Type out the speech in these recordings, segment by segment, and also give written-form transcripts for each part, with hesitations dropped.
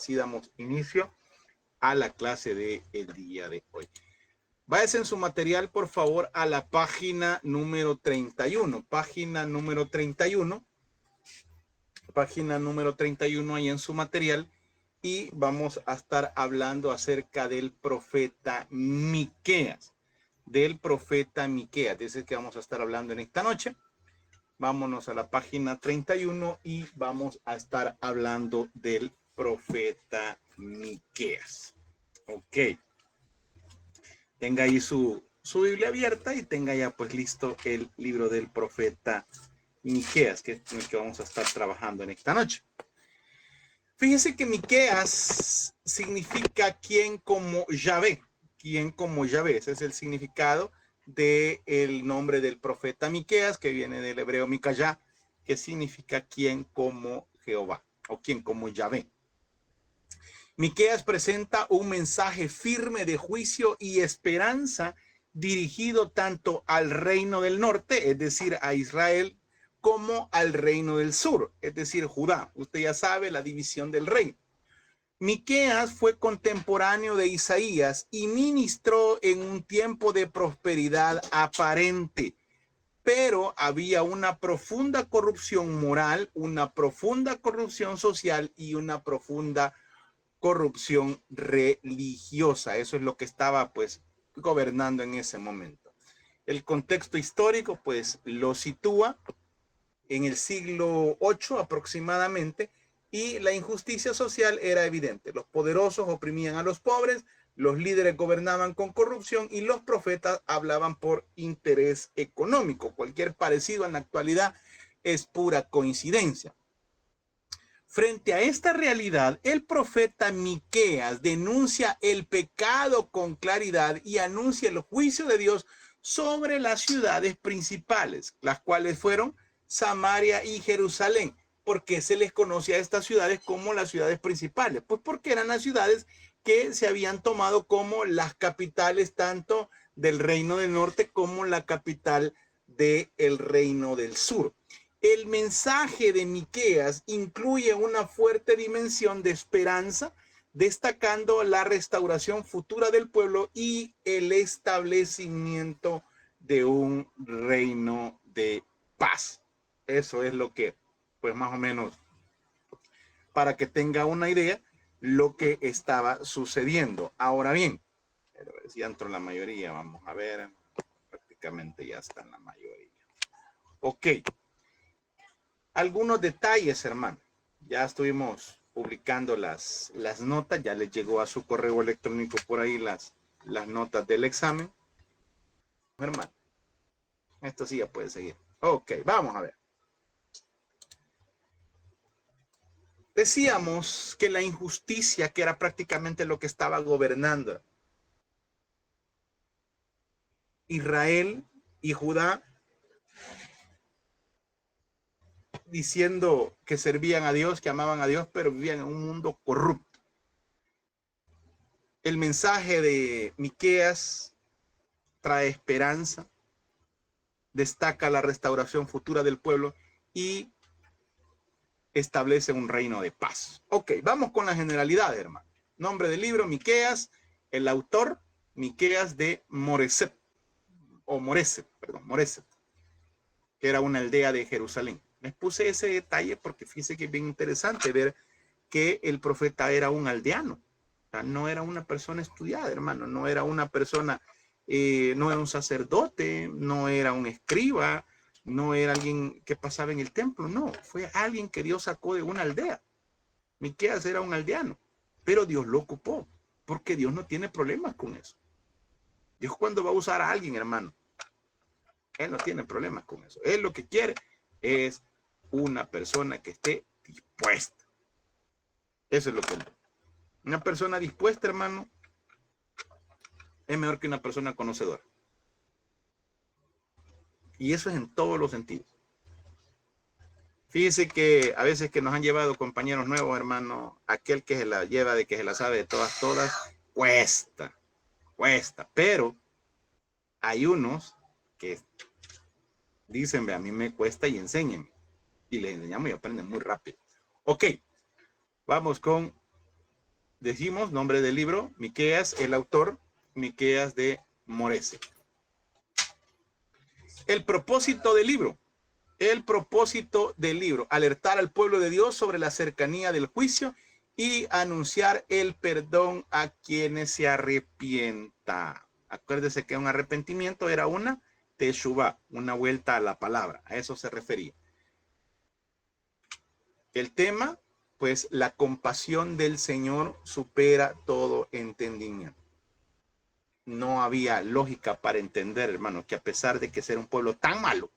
Así damos inicio a la clase del día de hoy. Váyase en su material, por favor, a la página número 31. Página número 31. Página número 31 ahí en su material. Y vamos a estar hablando acerca del profeta Miqueas. Del profeta Miqueas. De ese que vamos a estar hablando en esta noche. Vámonos a la página 31 y vamos a estar hablando del profeta Miqueas. Ok. Tenga ahí su Biblia abierta y tenga ya pues listo el libro del profeta Miqueas, que es el que vamos a estar trabajando en esta noche. Fíjense que Miqueas significa quien como Yahvé. Quien como Yahvé. Ese es el significado del nombre del profeta Miqueas, que viene del hebreo Micayá, que significa quien como Jehová o quien como Yahvé. Miqueas presenta un mensaje firme de juicio y esperanza dirigido tanto al reino del norte, es decir, a Israel, como al reino del sur, es decir, Judá. Usted ya sabe la división del reino. Miqueas fue contemporáneo de Isaías y ministró en un tiempo de prosperidad aparente, pero había una profunda corrupción moral, una profunda corrupción social y una profunda corrupción religiosa. Eso es lo que estaba pues gobernando en ese momento. El contexto histórico pues lo sitúa en el siglo VIII aproximadamente, y la injusticia social era evidente. Los poderosos oprimían a los pobres, los líderes gobernaban con corrupción y los profetas hablaban por interés económico. Cualquier parecido en la actualidad es pura coincidencia. Frente a esta realidad, el profeta Miqueas denuncia el pecado con claridad y anuncia el juicio de Dios sobre las ciudades principales, las cuales fueron Samaria y Jerusalén. ¿Por qué se les conoce a estas ciudades como las ciudades principales? Pues porque eran las ciudades que se habían tomado como las capitales tanto del reino del norte como la capital del reino del sur. El mensaje de Miqueas incluye una fuerte dimensión de esperanza, destacando la restauración futura del pueblo y el establecimiento de un reino de paz. Eso es lo que, pues más o menos, para que tenga una idea, lo que estaba sucediendo. Ahora bien, si entro la mayoría, vamos a ver, prácticamente ya está en la mayoría. Ok. Algunos detalles, hermano. Ya estuvimos publicando las notas, ya les llegó a su correo electrónico por ahí las notas del examen. Hermano, esto sí ya puede seguir. Ok, vamos a ver. Decíamos que la injusticia, que era prácticamente lo que estaba gobernando Israel y Judá, diciendo que servían a Dios, que amaban a Dios, pero vivían en un mundo corrupto. El mensaje de Miqueas trae esperanza, destaca la restauración futura del pueblo y establece un reino de paz. Ok, vamos con las generalidades, hermano. Nombre del libro, Miqueas. El autor, Miqueas de Moreset, Moreset, que era una aldea de Jerusalén. Les puse ese detalle porque fíjense que es bien interesante ver que el profeta era un aldeano. O sea, no era una persona estudiada, hermano. No era una persona, no era un sacerdote, no era un escriba, no era alguien que pasaba en el templo. No, fue alguien que Dios sacó de una aldea. Miqueas era un aldeano, pero Dios lo ocupó, porque Dios no tiene problemas con eso. Dios, cuando va a usar a alguien, hermano, Él no tiene problemas con eso. Él lo que quiere es una persona que esté dispuesta. Eso es lo que él. Una persona dispuesta, hermano, es mejor que una persona conocedora. Y eso es en todos los sentidos. Fíjese que a veces que nos han llevado compañeros nuevos, hermano, aquel que se la lleva de que se la sabe de todas, cuesta. Pero hay unos que dicen, ve, a mí me cuesta y enséñenme. Y les enseñamos y aprenden muy rápido. Ok, vamos con Dijimos, nombre del libro, Miqueas, el autor, Miqueas de Morese. El propósito del libro. El propósito del libro, alertar al pueblo de Dios sobre la cercanía del juicio y anunciar el perdón a quienes se arrepientan. Acuérdese que un arrepentimiento era una teshuvá, una vuelta a la palabra, a eso se refería. El tema, pues la compasión del Señor supera todo entendimiento. No había lógica para entender, hermano, que a pesar de que ser un pueblo tan malo,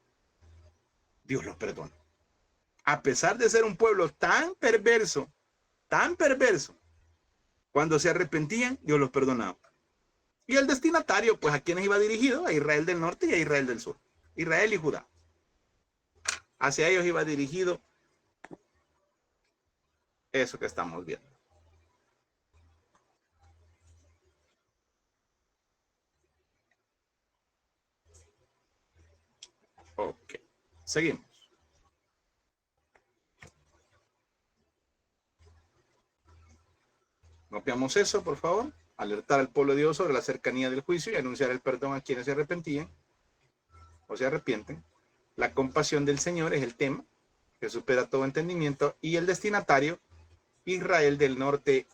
Dios los perdona. A pesar de ser un pueblo tan perverso, cuando se arrepentían, Dios los perdonaba. Y el destinatario, pues, ¿a quiénes iba dirigido? A Israel del norte y a Israel del sur. Israel y Judá. Hacia ellos iba dirigido eso que estamos viendo. Ok, seguimos. Copiamos eso, por favor. Alertar al pueblo de Dios sobre la cercanía del juicio y anunciar el perdón a quienes se arrepentían o se arrepienten. La compasión del Señor es el tema que supera todo entendimiento, y el destinatario, Israel del norte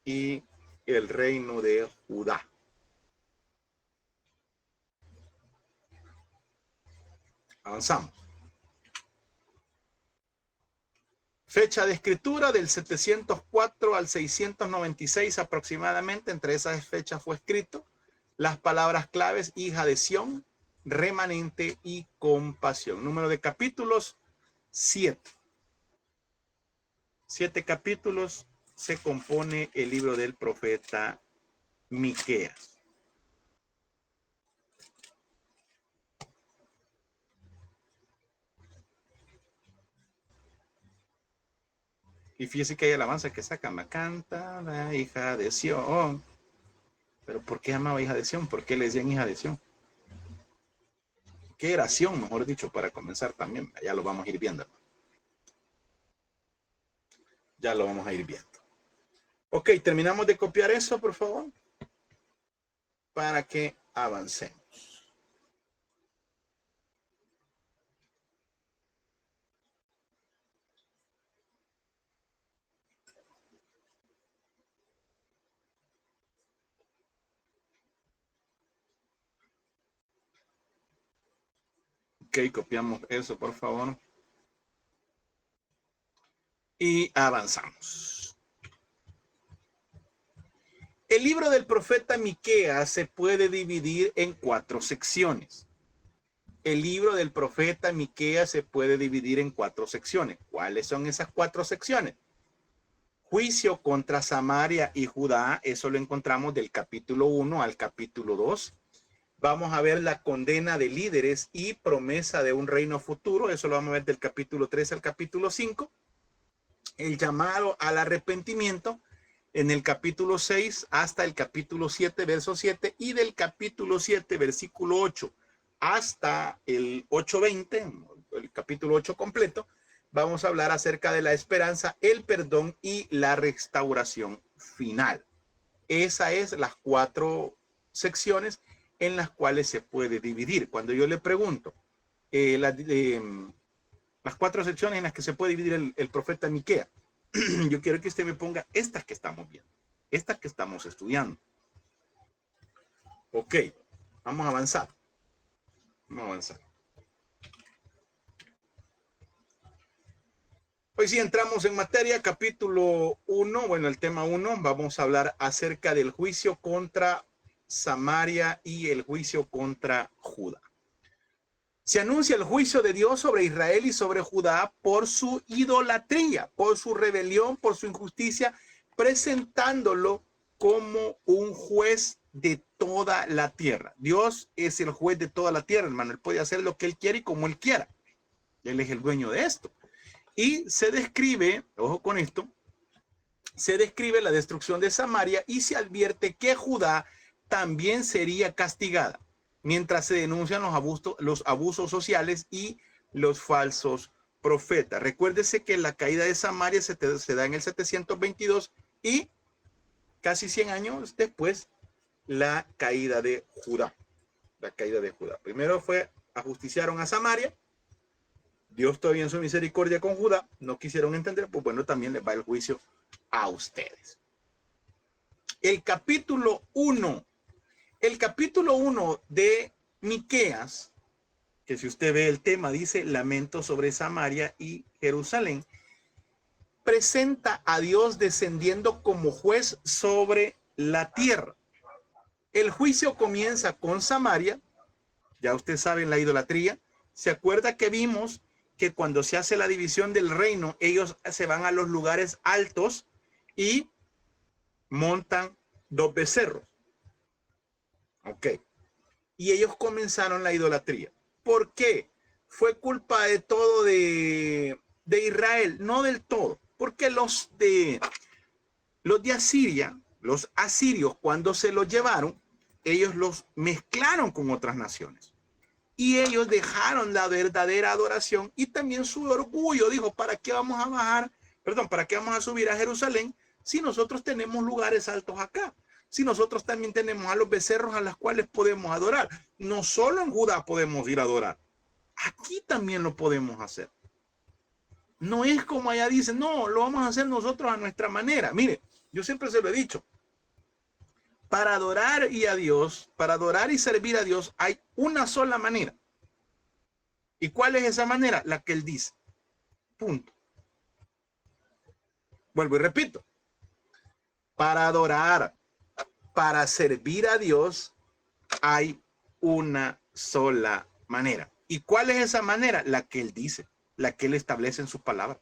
y el reino de Judá. Avanzamos. Fecha de escritura del 704 al 696 aproximadamente. Entre esas fechas fue escrito las palabras claves: hija de Sión, remanente y compasión. Número de capítulos, 7. 7 capítulos se compone el libro del profeta Miqueas. Y fíjese que hay alabanza que sacan: me canta la hija de Sión. Pero ¿por qué llamaba hija de Sión? ¿Por qué le decían hija de Sión? ¿Qué era Sión, mejor dicho, para comenzar también? Ya lo vamos a ir viendo. Ya lo vamos a ir viendo. Ok, terminamos de copiar eso, por favor, para que avancemos. Ok, copiamos eso, por favor. Y avanzamos. El libro del profeta Miqueas se puede dividir en 4 secciones. El libro del profeta Miqueas se puede dividir en 4 secciones. ¿Cuáles son esas 4 secciones? Juicio contra Samaria y Judá, eso lo encontramos del capítulo 1 al capítulo 2. Vamos a ver la condena de líderes y promesa de un reino futuro, eso lo vamos a ver del capítulo 3 al capítulo 5. El llamado al arrepentimiento en el capítulo 6 hasta el capítulo 7, verso 7, y del capítulo 7, versículo 8, hasta el 8:20, el capítulo 8 completo, vamos a hablar acerca de la esperanza, el perdón y la restauración final. Esas es las 4 secciones en las cuales se puede dividir. Cuando yo le pregunto las 4 secciones en las que se puede dividir el profeta Miqueas, yo quiero que usted me ponga estas que estamos viendo, estas que estamos estudiando. Ok, vamos a avanzar. Vamos a avanzar. Hoy sí entramos en materia, capítulo 1, bueno, el tema 1, vamos a hablar acerca del juicio contra Samaria y el juicio contra Judá. Se anuncia el juicio de Dios sobre Israel y sobre Judá por su idolatría, por su rebelión, por su injusticia, presentándolo como un juez de toda la tierra. Dios es el juez de toda la tierra, hermano. Él puede hacer lo que él quiere y como él quiera. Él es el dueño de esto. Y se describe, ojo con esto, se describe la destrucción de Samaria y se advierte que Judá también sería castigada, mientras se denuncian los abusos sociales y los falsos profetas. Recuérdese que la caída de Samaria se da en el 722 y casi 100 años después, la caída de Judá. La caída de Judá. Primero ajusticiaron a Samaria. Dios todavía en su misericordia con Judá, no quisieron entender, pues bueno, también les va el juicio a ustedes. El capítulo 1 de Miqueas, que si usted ve el tema, dice lamento sobre Samaria y Jerusalén, presenta a Dios descendiendo como juez sobre la tierra. El juicio comienza con Samaria, ya usted sabe, en la idolatría. ¿Se acuerda que vimos que cuando se hace la división del reino, ellos se van a los lugares altos y montan 2 becerros? Ok. Y ellos comenzaron la idolatría. ¿Por qué? ¿Fue culpa de todo de Israel? No del todo. Porque los de Asiria, los asirios, cuando se los llevaron, ellos los mezclaron con otras naciones. Y ellos dejaron la verdadera adoración y también su orgullo. Dijo, ¿para qué vamos a bajar? Perdón, ¿para qué vamos a subir a Jerusalén si nosotros tenemos lugares altos acá? Si nosotros también tenemos a los becerros a los cuales podemos adorar. No solo en Judá podemos ir a adorar. Aquí también lo podemos hacer. No es como allá dicen, no, lo vamos a hacer nosotros a nuestra manera. Mire, yo siempre se lo he dicho. Para adorar y servir a Dios hay una sola manera. ¿Y cuál es esa manera? La que Él dice. Punto. Vuelvo y repito. Para adorar, para servir a Dios, hay una sola manera. ¿Y cuál es esa manera? La que Él dice, la que Él establece en su palabra.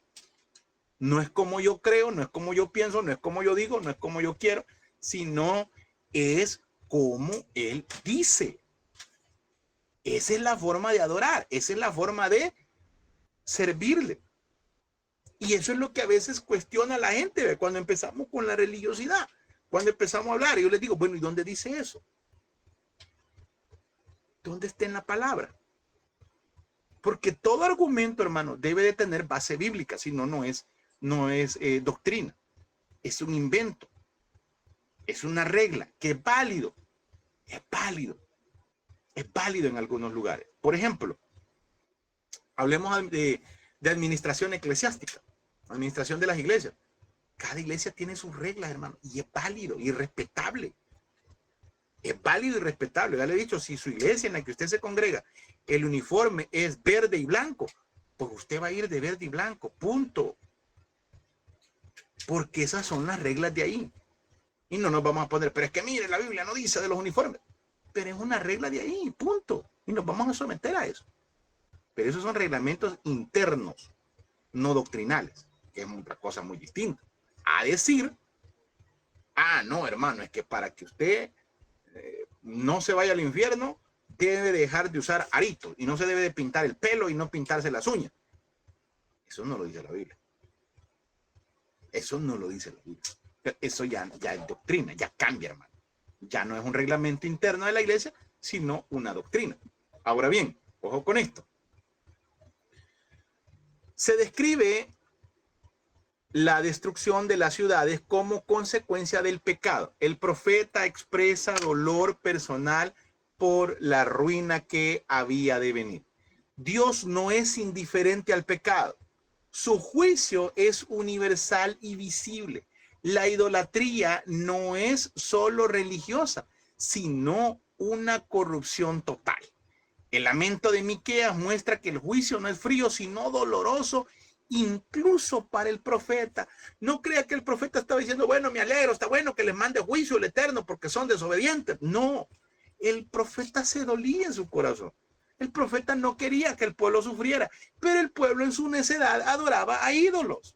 No es como yo creo, no es como yo pienso, no es como yo digo, no es como yo quiero, sino es como Él dice. Esa es la forma de adorar, esa es la forma de servirle. Y eso es lo que a veces cuestiona a la gente, ¿ve? Cuando empezamos con la religiosidad, cuando empezamos a hablar, yo les digo, bueno, ¿y dónde dice eso? ¿Dónde está en la palabra? Porque todo argumento, hermano, debe de tener base bíblica, si no, no es doctrina, es un invento, es una regla que es válido en algunos lugares. Por ejemplo, hablemos de administración eclesiástica, administración de las iglesias. Cada iglesia tiene sus reglas, hermano, y es válido y respetable. Es válido y respetable. Ya le he dicho, si su iglesia en la que usted se congrega, el uniforme es verde y blanco, pues usted va a ir de verde y blanco, punto. Porque esas son las reglas de ahí. Y no nos vamos a poner, pero es que mire, la Biblia no dice de los uniformes. Pero es una regla de ahí, punto. Y nos vamos a someter a eso. Pero esos son reglamentos internos, no doctrinales, que es otra cosa muy distinta. A decir, no, hermano, es que para que usted no se vaya al infierno, debe dejar de usar arito y no se debe de pintar el pelo y no pintarse las uñas. Eso no lo dice la Biblia. Eso no lo dice la Biblia. Eso ya es doctrina, ya cambia, hermano. Ya no es un reglamento interno de la iglesia, sino una doctrina. Ahora bien, ojo con esto. Se describe la destrucción de las ciudades como consecuencia del pecado. El profeta expresa dolor personal por la ruina que había de venir. Dios no es indiferente al pecado. Su juicio es universal y visible. La idolatría no es solo religiosa, sino una corrupción total. El lamento de Miqueas muestra que el juicio no es frío, sino doloroso, incluso para el profeta. No crea que el profeta estaba diciendo, bueno, me alegro, está bueno que les mande juicio el Eterno porque son desobedientes. No, el profeta se dolía en su corazón. El profeta no quería que el pueblo sufriera, pero el pueblo en su necedad adoraba a ídolos.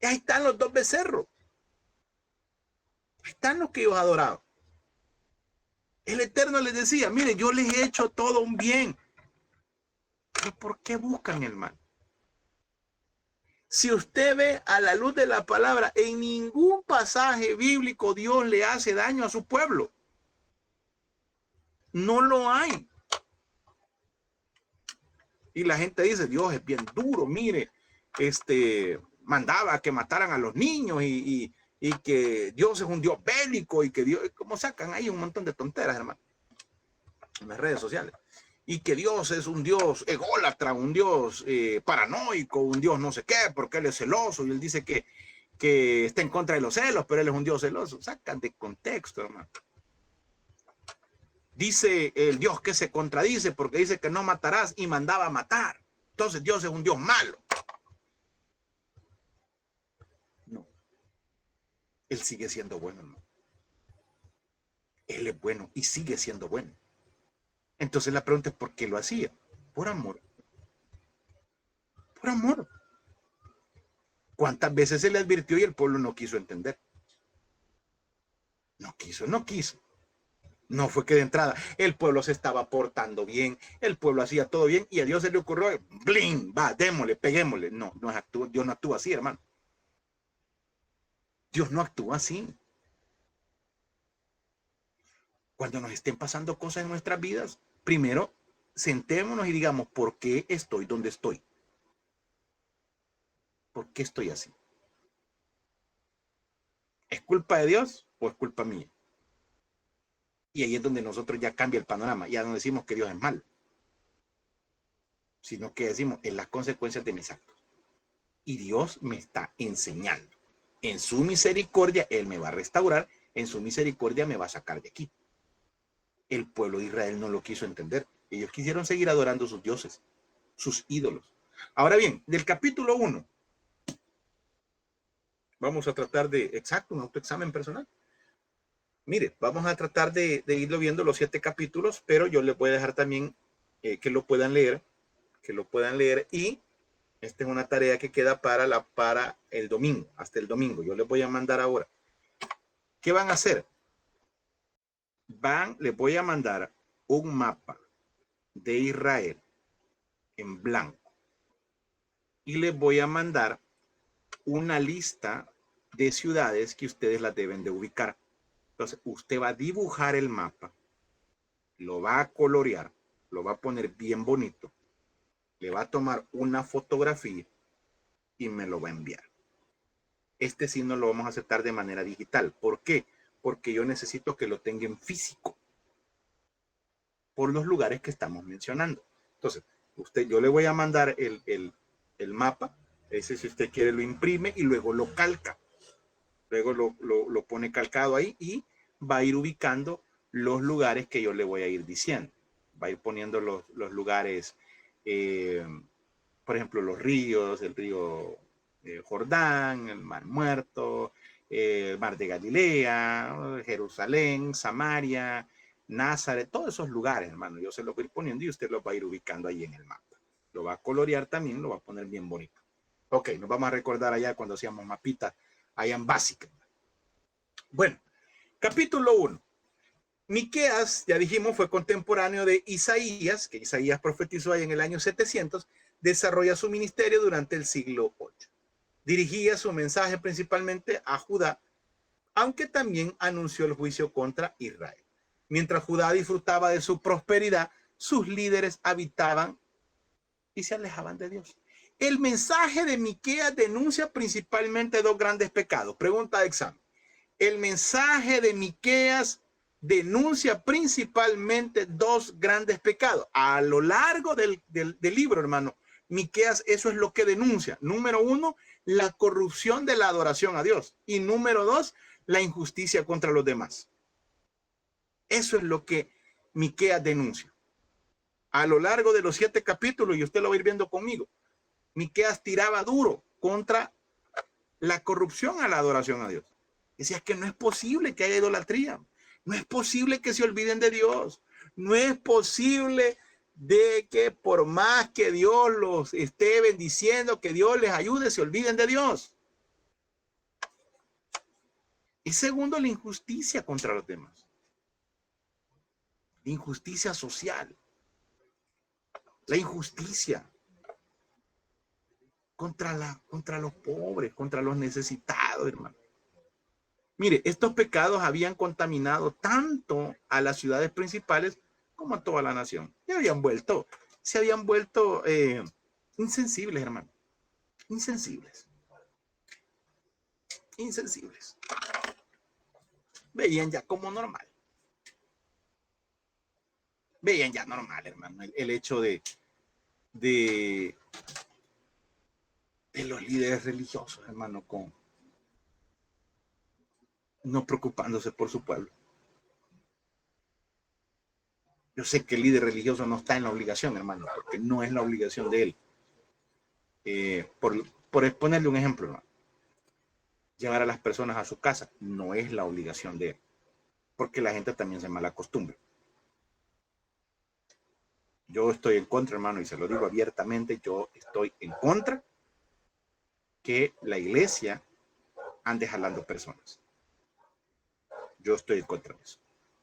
Y ahí están los 2 becerros. Ahí están los que ellos adoraban. El Eterno les decía, mire, yo les he hecho todo un bien. ¿Pero por qué buscan el mal? Si usted ve a la luz de la palabra, en ningún pasaje bíblico Dios le hace daño a su pueblo. No lo hay. Y la gente dice, Dios es bien duro, mire, mandaba a que mataran a los niños y y que Dios es un Dios bélico y que Dios, como sacan ahí un montón de tonteras, hermano, en las redes sociales. Y que Dios es un Dios ególatra, un Dios paranoico, un Dios no sé qué, porque Él es celoso y Él dice que está en contra de los celos, pero Él es un Dios celoso. Sacan de contexto, hermano. Dice el Dios que se contradice porque dice que no matarás y mandaba a matar. Entonces Dios es un Dios malo. No. Él sigue siendo bueno, hermano. Él es bueno y sigue siendo bueno. Entonces la pregunta es ¿por qué lo hacía? Por amor. Por amor. ¿Cuántas veces se le advirtió y el pueblo no quiso entender? No quiso, no quiso. No fue que de entrada el pueblo se estaba portando bien, el pueblo hacía todo bien y a Dios se le ocurrió, ¡bling! Va, démosle, peguémosle. No, no actúa, Dios no actúa así, hermano. Dios no actúa así. Cuando nos estén pasando cosas en nuestras vidas, primero sentémonos y digamos, ¿por qué estoy donde estoy? ¿Por qué estoy así? ¿Es culpa de Dios o es culpa mía? Y ahí es donde nosotros ya cambia el panorama, ya no decimos que Dios es malo, sino que decimos en las consecuencias de mis actos. Y Dios me está enseñando. En su misericordia, Él me va a restaurar, en su misericordia me va a sacar de aquí. El pueblo de Israel no lo quiso entender. Ellos quisieron seguir adorando sus dioses, sus ídolos. Ahora bien, del capítulo 1, vamos a tratar de, exacto, un autoexamen personal. Mire, vamos a tratar de irlo viendo los 7 capítulos, pero yo les voy a dejar también que lo puedan leer, y esta es una tarea que queda para el domingo, hasta el domingo. Yo les voy a mandar ahora. ¿Qué van a hacer? Les voy a mandar un mapa de Israel en blanco y les voy a mandar una lista de ciudades que ustedes las deben de ubicar. Entonces, usted va a dibujar el mapa, lo va a colorear, lo va a poner bien bonito, le va a tomar una fotografía y me lo va a enviar. Este sí no lo vamos a aceptar de manera digital. ¿Por qué? Porque yo necesito que lo tenga en físico por los lugares que estamos mencionando. Entonces, yo le voy a mandar el mapa. Ese, si usted quiere, lo imprime y luego lo calca. Luego lo pone calcado ahí y va a ir ubicando los lugares que yo le voy a ir diciendo. Va a ir poniendo los lugares, por ejemplo, los ríos, el río Jordán, el Mar Muerto, el Mar de Galilea, Jerusalén, Samaria, Nazaret, todos esos lugares, hermano. Yo se los voy a ir poniendo y usted los va a ir ubicando ahí en el mapa. Lo va a colorear también, lo va a poner bien bonito. Ok, nos vamos a recordar allá cuando hacíamos mapitas allá en básica. Bueno, capítulo 1. Miqueas, ya dijimos, fue contemporáneo de Isaías, que Isaías profetizó ahí en el año 700, desarrolla su ministerio durante el siglo 8. Dirigía su mensaje principalmente a Judá, aunque también anunció el juicio contra Israel. Mientras Judá disfrutaba de su prosperidad, sus líderes habitaban y se alejaban de Dios. El mensaje de Miqueas denuncia principalmente 2 grandes pecados. Pregunta de examen. El mensaje de Miqueas denuncia principalmente 2 grandes pecados. A lo largo del libro, hermano, Miqueas eso es lo que denuncia. Número 1, la corrupción de la adoración a Dios. Y número 2, la injusticia contra los demás. Eso es lo que Miqueas denuncia. A lo largo de los 7 capítulos, y usted lo va a ir viendo conmigo, Miqueas tiraba duro contra la corrupción a la adoración a Dios. Decía que no es posible que haya idolatría. No es posible que se olviden de Dios. No es posible de que por más que Dios los esté bendiciendo, que Dios les ayude, se olviden de Dios. Y segundo, la injusticia contra los demás. La injusticia social. La injusticia contra los pobres, contra los necesitados, hermano. Mire, estos pecados habían contaminado tanto a las ciudades principales como a toda la nación. Se habían vuelto insensibles, hermano. Insensibles. insensibles. Veían ya como normal. Veían ya normal, hermano, el hecho de los líderes religiosos, hermano, con no preocupándose por su pueblo. Yo sé que el líder religioso no está en la obligación, hermano, porque no es la obligación de él. Por ponerle un ejemplo, hermano, llevar a las personas a su casa no es la obligación de él, porque la gente también se malacostumbra. Yo estoy en contra, hermano, y se lo digo abiertamente, yo estoy en contra que la iglesia ande jalando personas. Yo estoy en contra de eso.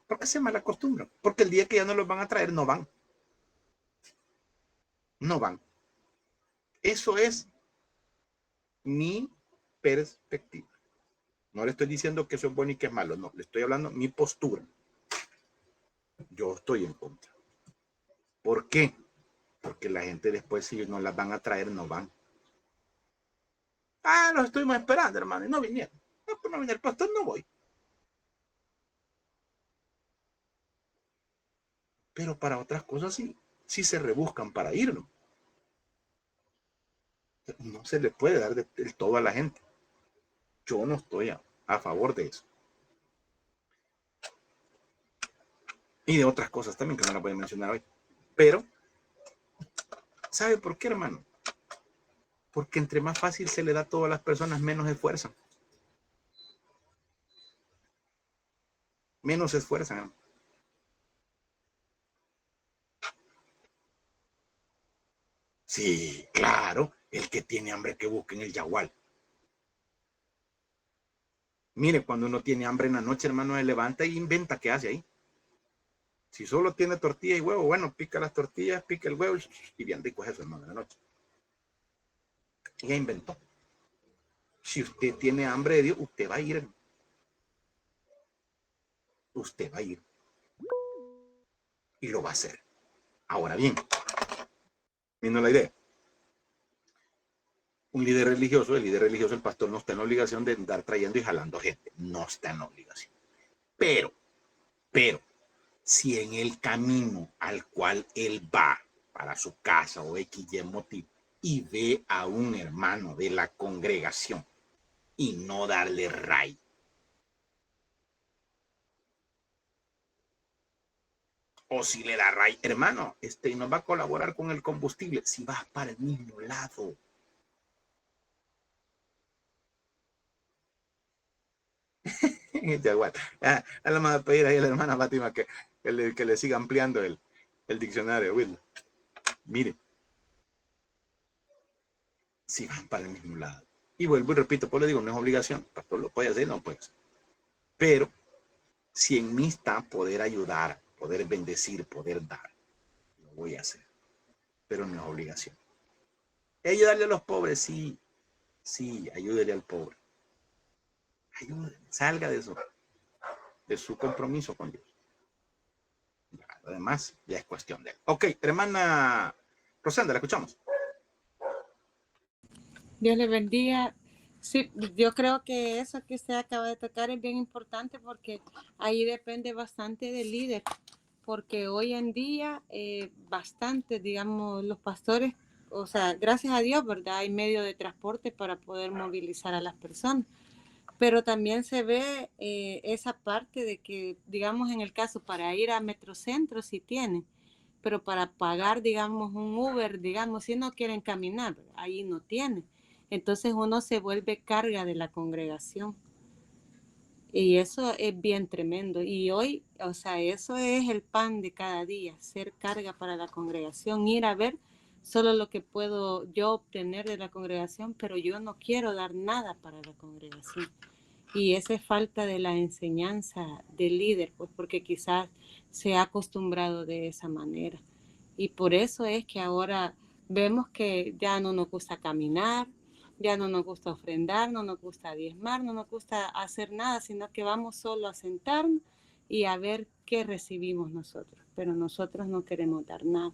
Porque se malacostumbran. Porque el día que ya no los van a traer, no van. No van. Eso es mi perspectiva. No le estoy diciendo que eso es bueno y que es malo. No, le estoy hablando mi postura. Yo estoy en contra. ¿Por qué? Porque la gente después, si no las van a traer, no van. Ah, los estuvimos esperando, hermano, y no vinieron. No, pues no viene el pastor, no voy. Pero para otras cosas sí se rebuscan para irlo. No se le puede dar del todo a la gente. Yo no estoy a favor de eso. Y de otras cosas también que no las voy a mencionar hoy. Pero, ¿sabe por qué, hermano? Porque entre más fácil se le da a todas las personas, menos esfuerzan. Menos se esfuerzan, hermano. Sí, claro. El que tiene hambre que busque en el yagual. Mire, cuando uno tiene hambre en la noche, hermano, se levanta e inventa qué hace ahí. Si solo tiene tortilla y huevo, bueno, pica las tortillas, pica el huevo y bien rico es eso, hermano, en la noche. Y ya inventó. Si usted tiene hambre de Dios, usted va a ir. Usted va a ir. Y lo va a hacer. Ahora bien, viendo la idea. Un líder religioso, el pastor, no está en la obligación de andar trayendo y jalando gente. No está en la obligación. Pero, si en el camino al cual él va para su casa o X y motivo y ve a un hermano de la congregación y no darle ray, o si le da ray, hermano, no va a colaborar con el combustible, si vas para el mismo lado. A la más pedir ahí a la hermana Fátima que le siga ampliando el diccionario, Will. Mire, si van para el mismo lado. Y vuelvo y repito, pues le digo, no es obligación, pastor, lo puede hacer, no puede hacer. Pero si en mí está poder ayudar, poder bendecir, poder dar, lo voy a hacer. Pero no es obligación. Ayudarle a los pobres, sí, ayúdele al pobre. Ayúdele, salga de su compromiso con Dios. Además, ya es cuestión de él. Ok, hermana Rosenda, la escuchamos. Dios le bendiga. Sí, yo creo que eso que usted acaba de tocar es bien importante porque ahí depende bastante del líder, porque hoy en día bastante, digamos, los pastores, o sea, gracias a Dios, ¿verdad? Hay medio de transporte para poder movilizar a las personas, pero también se ve esa parte de que, digamos, en el caso para ir a Metrocentro sí tienen, pero para pagar, digamos, un Uber, digamos, si no quieren caminar, ahí no tienen. Entonces uno se vuelve carga de la congregación. Y eso es bien tremendo. Y hoy, o sea, eso es el pan de cada día, ser carga para la congregación, ir a ver solo lo que puedo yo obtener de la congregación, pero yo no quiero dar nada para la congregación. Y esa es falta de la enseñanza del líder, pues porque quizás se ha acostumbrado de esa manera. Y por eso es que ahora vemos que ya no nos gusta caminar, ya no nos gusta ofrendar, no nos gusta diezmar, no nos gusta hacer nada, sino que vamos solo a sentarnos y a ver qué recibimos nosotros. Pero nosotros no queremos dar nada.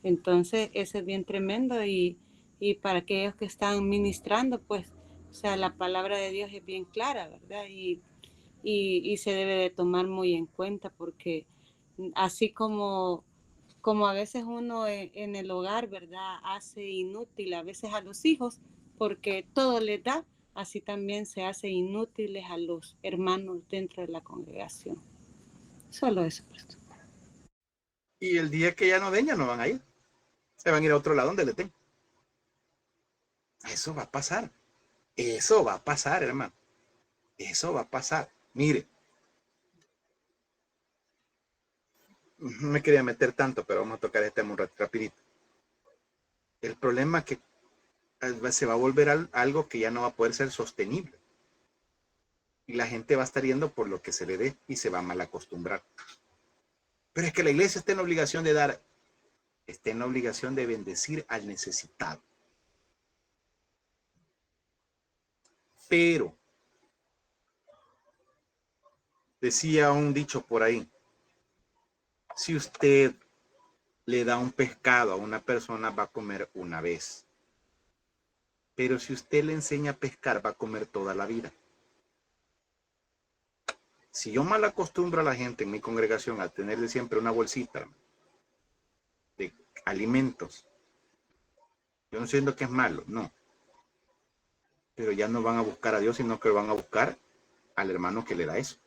Entonces, eso es bien tremendo y para aquellos que están ministrando, pues O sea, la palabra de Dios es bien clara, ¿verdad? Y se debe de tomar muy en cuenta porque así como a veces uno en el hogar, ¿verdad? Hace inútil a veces a los hijos porque todo les da, así también se hace inútiles a los hermanos dentro de la congregación. Solo eso, pastor. Y el día que ya no den, ya no van a ir. Se van a ir a otro lado donde le den. Eso va a pasar. Eso va a pasar, hermano. Eso va a pasar. Mire, no me quería meter tanto, pero vamos a tocar este tema un rapidito. El problema es que se va a volver algo que ya no va a poder ser sostenible. Y la gente va a estar yendo por lo que se le dé y se va a mal acostumbrar. Pero es que la iglesia está en la obligación de dar, está en la obligación de bendecir al necesitado. Pero, decía un dicho por ahí, si usted le da un pescado a una persona, va a comer una vez. Pero si usted le enseña a pescar, va a comer toda la vida. Si yo mal acostumbro a la gente en mi congregación a tenerle siempre una bolsita de alimentos, yo no estoy diciendo que es malo, no. Pero ya no van a buscar a Dios, sino que van a buscar al hermano que le da eso.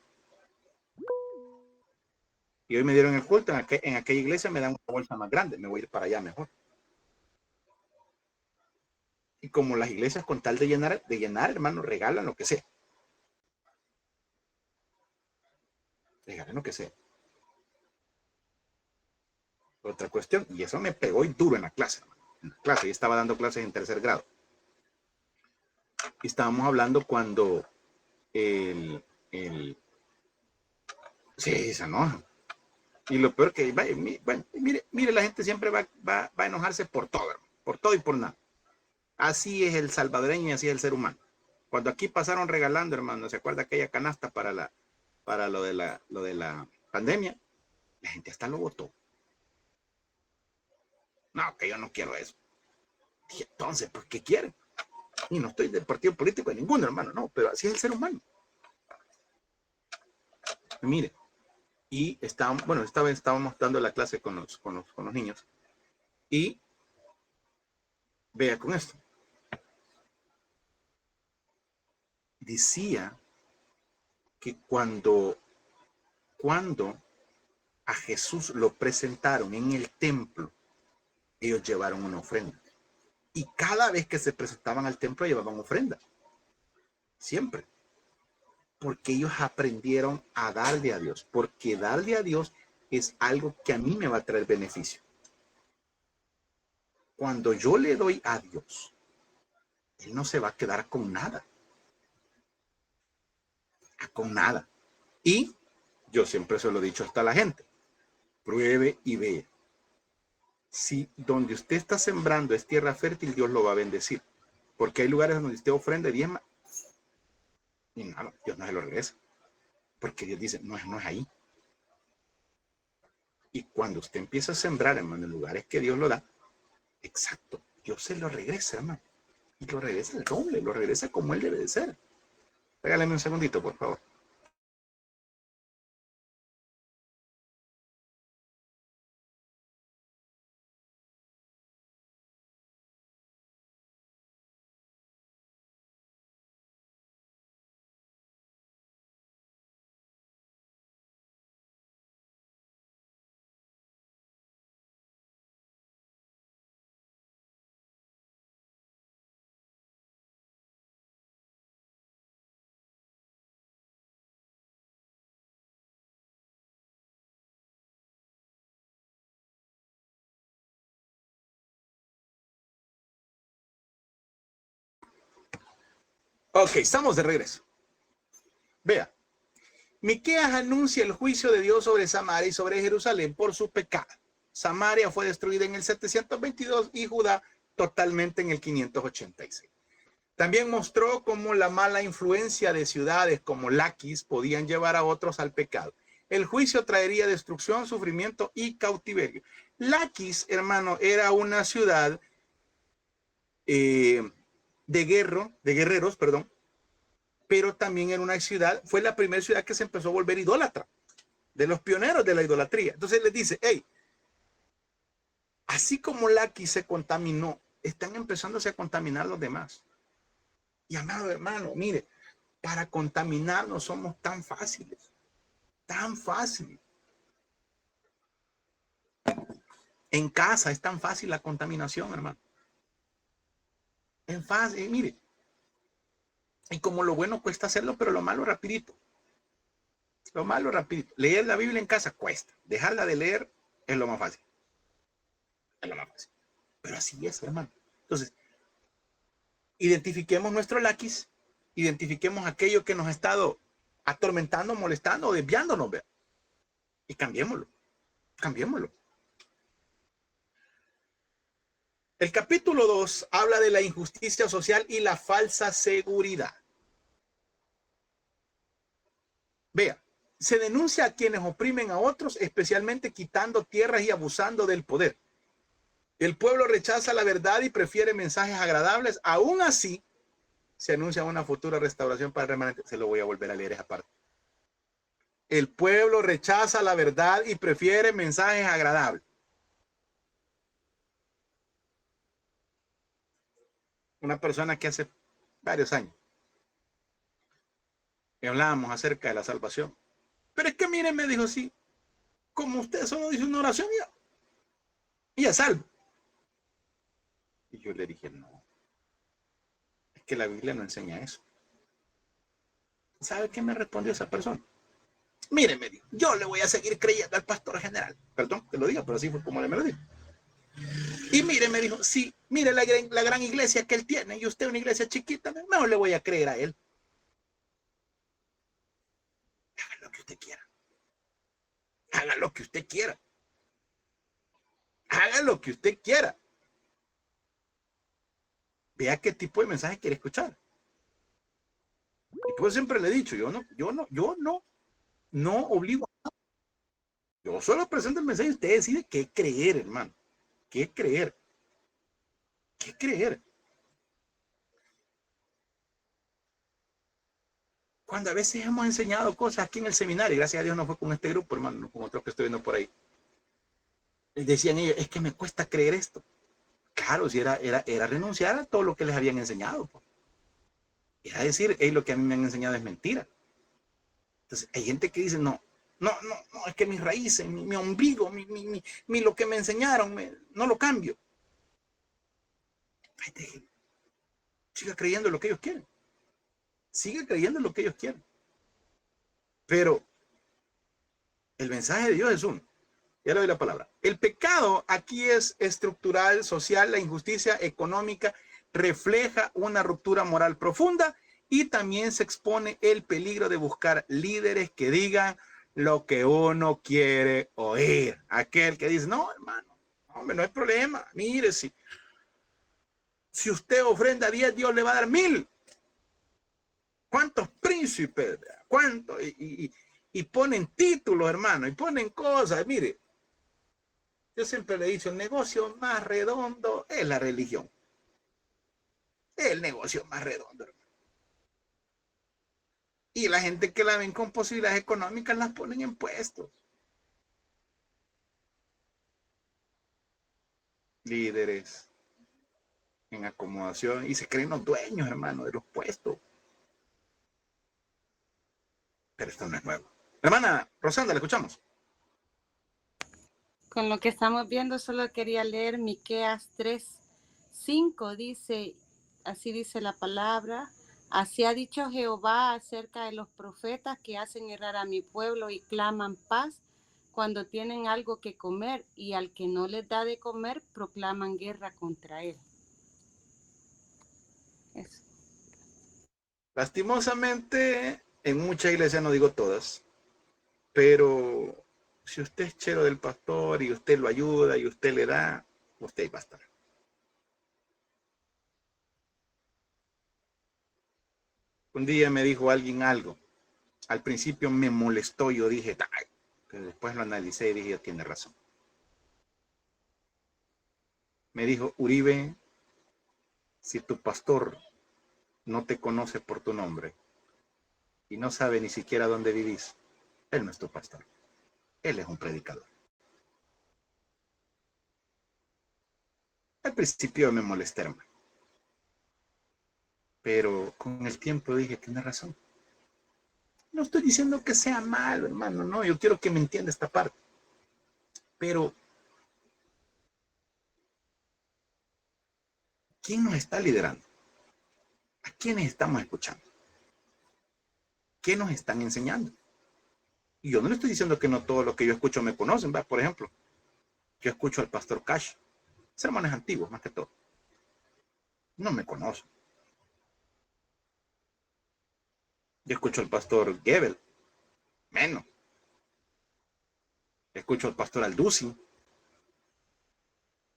Y hoy me dieron el culto, en aquella iglesia me dan una bolsa más grande, me voy a ir para allá mejor. Y como las iglesias con tal de llenar, hermano, regalan lo que sea. Regalan lo que sea. Otra cuestión, y eso me pegó y duro en la clase, hermano. En la clase, yo estaba dando clases en 3er grado. Y estábamos hablando cuando sí, se enoja. Y lo peor que, bueno, mire, la gente siempre va a enojarse por todo, hermano, por todo y por nada. Así es el salvadoreño y así es el ser humano. Cuando aquí pasaron regalando, hermano, ¿se acuerda aquella canasta para lo de la pandemia? La gente hasta lo votó. No, que yo no quiero eso. Dije, entonces, pues, ¿qué quieren? Y no estoy del partido político de ninguno, hermano, no, pero así es el ser humano. Mire, y estábamos dando la clase con los niños y vea con esto. Decía que cuando a Jesús lo presentaron en el templo, ellos llevaron una ofrenda. Y cada vez que se presentaban al templo llevaban ofrenda. Siempre. Porque ellos aprendieron a darle a Dios. Porque darle a Dios es algo que a mí me va a traer beneficio. Cuando yo le doy a Dios, Él no se va a quedar con nada. Con nada. Y yo siempre se lo he dicho hasta a la gente. Pruebe y vea. Si donde usted está sembrando es tierra fértil, Dios lo va a bendecir. Porque hay lugares donde usted ofrenda y diezma y nada, Dios no se lo regresa. Porque Dios dice, no es ahí. Y cuando usted empieza a sembrar, hermano, en lugares que Dios lo da, exacto, Dios se lo regresa, hermano. Y lo regresa el doble, lo regresa como Él debe de ser. Regálame un segundito, por favor. Ok, estamos de regreso. Vea, Miqueas anuncia el juicio de Dios sobre Samaria y sobre Jerusalén por su pecado. Samaria fue destruida en el 722 y Judá totalmente en el 586. También mostró cómo la mala influencia de ciudades como Laquis podían llevar a otros al pecado. El juicio traería destrucción, sufrimiento y cautiverio. Laquis, hermano, era una ciudad de guerreros, perdón, pero también en una ciudad, fue la primera ciudad que se empezó a volver idólatra, de los pioneros de la idolatría. Entonces les dice, hey, así como Laki se contaminó, están empezándose a contaminar los demás. Y amado hermano, mire, para contaminarnos somos tan fáciles, tan fáciles. En casa es tan fácil la contaminación, hermano. Es fácil, mire. Y como lo bueno cuesta hacerlo, pero lo malo rapidito. Lo malo rapidito. Leer la Biblia en casa cuesta. Dejarla de leer es lo más fácil. Es lo más fácil. Pero así es, hermano. Entonces, identifiquemos nuestro laquis, identifiquemos aquello que nos ha estado atormentando, molestando o desviándonos, ¿vea? Y cambiémoslo. Cambiémoslo. El capítulo 2 habla de la injusticia social y la falsa seguridad. Vea, se denuncia a quienes oprimen a otros, especialmente quitando tierras y abusando del poder. El pueblo rechaza la verdad y prefiere mensajes agradables. Aún así, se anuncia una futura restauración para el remanente. Se lo voy a volver a leer esa parte. El pueblo rechaza la verdad y prefiere mensajes agradables. Una persona que hace varios años que hablábamos acerca de la salvación. Pero es que miren, me dijo, sí, como usted solo dice una oración, ya salvo. Y yo le dije, no, es que la Biblia no enseña eso. ¿Sabe qué me respondió esa persona? Mire, me dijo, yo le voy a seguir creyendo al pastor general. Perdón que lo diga, pero así fue como me lo dijo. Y mire, me dijo, sí, mire la gran iglesia que él tiene y usted una iglesia chiquita, mejor le voy a creer a él. Haga lo que usted quiera. Haga lo que usted quiera. Haga lo que usted quiera. Vea qué tipo de mensaje quiere escuchar. Y pues siempre le he dicho, no obligo. Yo solo presento el mensaje y usted decide qué creer, hermano. ¿Qué creer? ¿Qué creer? Cuando a veces hemos enseñado cosas aquí en el seminario, y gracias a Dios no fue con este grupo, hermano, no con otros que estoy viendo por ahí. Decían ellos, es que me cuesta creer esto. Claro, si era renunciar a todo lo que les habían enseñado. Pues. Era decir, hey, lo que a mí me han enseñado es mentira. Entonces, hay gente que dice, no, es que mis raíces, mi ombligo, lo que me enseñaron, no lo cambio. Siga creyendo lo que ellos quieren. Siga creyendo lo que ellos quieren. Pero el mensaje de Dios es uno. Ya le doy la palabra. El pecado aquí es estructural, social, la injusticia económica refleja una ruptura moral profunda y también se expone el peligro de buscar líderes que digan lo que uno quiere oír. Aquel que dice, no, hermano, hombre, no hay problema. Mire, si usted ofrenda 10, Dios le va a dar 1000. ¿Cuántos príncipes? ¿Cuántos? Y ponen títulos, hermano, y ponen cosas. Mire, yo siempre le he dicho, el negocio más redondo es la religión. Es el negocio más redondo, hermano. Y la gente que la ven con posibilidades económicas las ponen en puestos. Líderes en acomodación y se creen los dueños, hermano, de los puestos. Pero esto no es nuevo. Hermana Rosanda, ¿la escuchamos? Con lo que estamos viendo, solo quería leer Miqueas 3:5. Dice, así dice la palabra. Así ha dicho Jehová acerca de los profetas que hacen errar a mi pueblo y claman paz cuando tienen algo que comer, y al que no les da de comer proclaman guerra contra él. Eso. Lastimosamente, en muchas iglesias, no digo todas, pero si usted es chero del pastor y usted lo ayuda y usted le da, usted va a estar. Un día me dijo alguien algo. Al principio me molestó, yo dije, ay, pero después lo analicé y dije, tiene razón. Me dijo, Uribe, si tu pastor no te conoce por tu nombre y no sabe ni siquiera dónde vivís, él no es tu pastor. Él es un predicador. Al principio me molesté, hermano. Pero con el tiempo dije, tiene razón. No estoy diciendo que sea malo, hermano. No, yo quiero que me entienda esta parte. Pero, ¿quién nos está liderando? ¿A quiénes estamos escuchando? ¿Qué nos están enseñando? Y yo no le estoy diciendo que no todo lo que yo escucho me conocen, ¿va? Por ejemplo, yo escucho al pastor Cash, sermones antiguos más que todo. No me conocen. Yo escucho al pastor Gebel, menos. Escucho al pastor Alducin.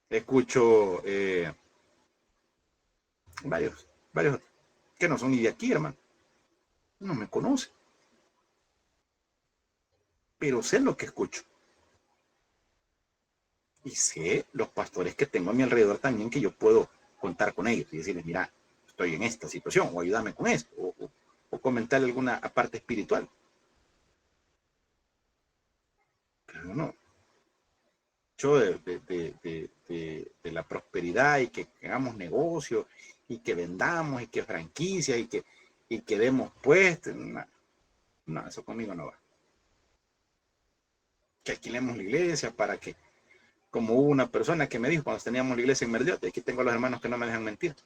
Escucho varios que no son ni de aquí, hermano. No me conocen. Pero sé lo que escucho. Y sé los pastores que tengo a mi alrededor también, que yo puedo contar con ellos y decirles, mira, estoy en esta situación, o ayúdame con esto, o comentarle alguna parte espiritual. Pero no. Yo de la prosperidad y que hagamos negocio y que vendamos y que franquicias y que demos puestos. No, eso conmigo no va. Que alquilemos la iglesia para que, como hubo una persona que me dijo cuando teníamos la iglesia en Merdiote, aquí tengo a los hermanos que no me dejan mentir.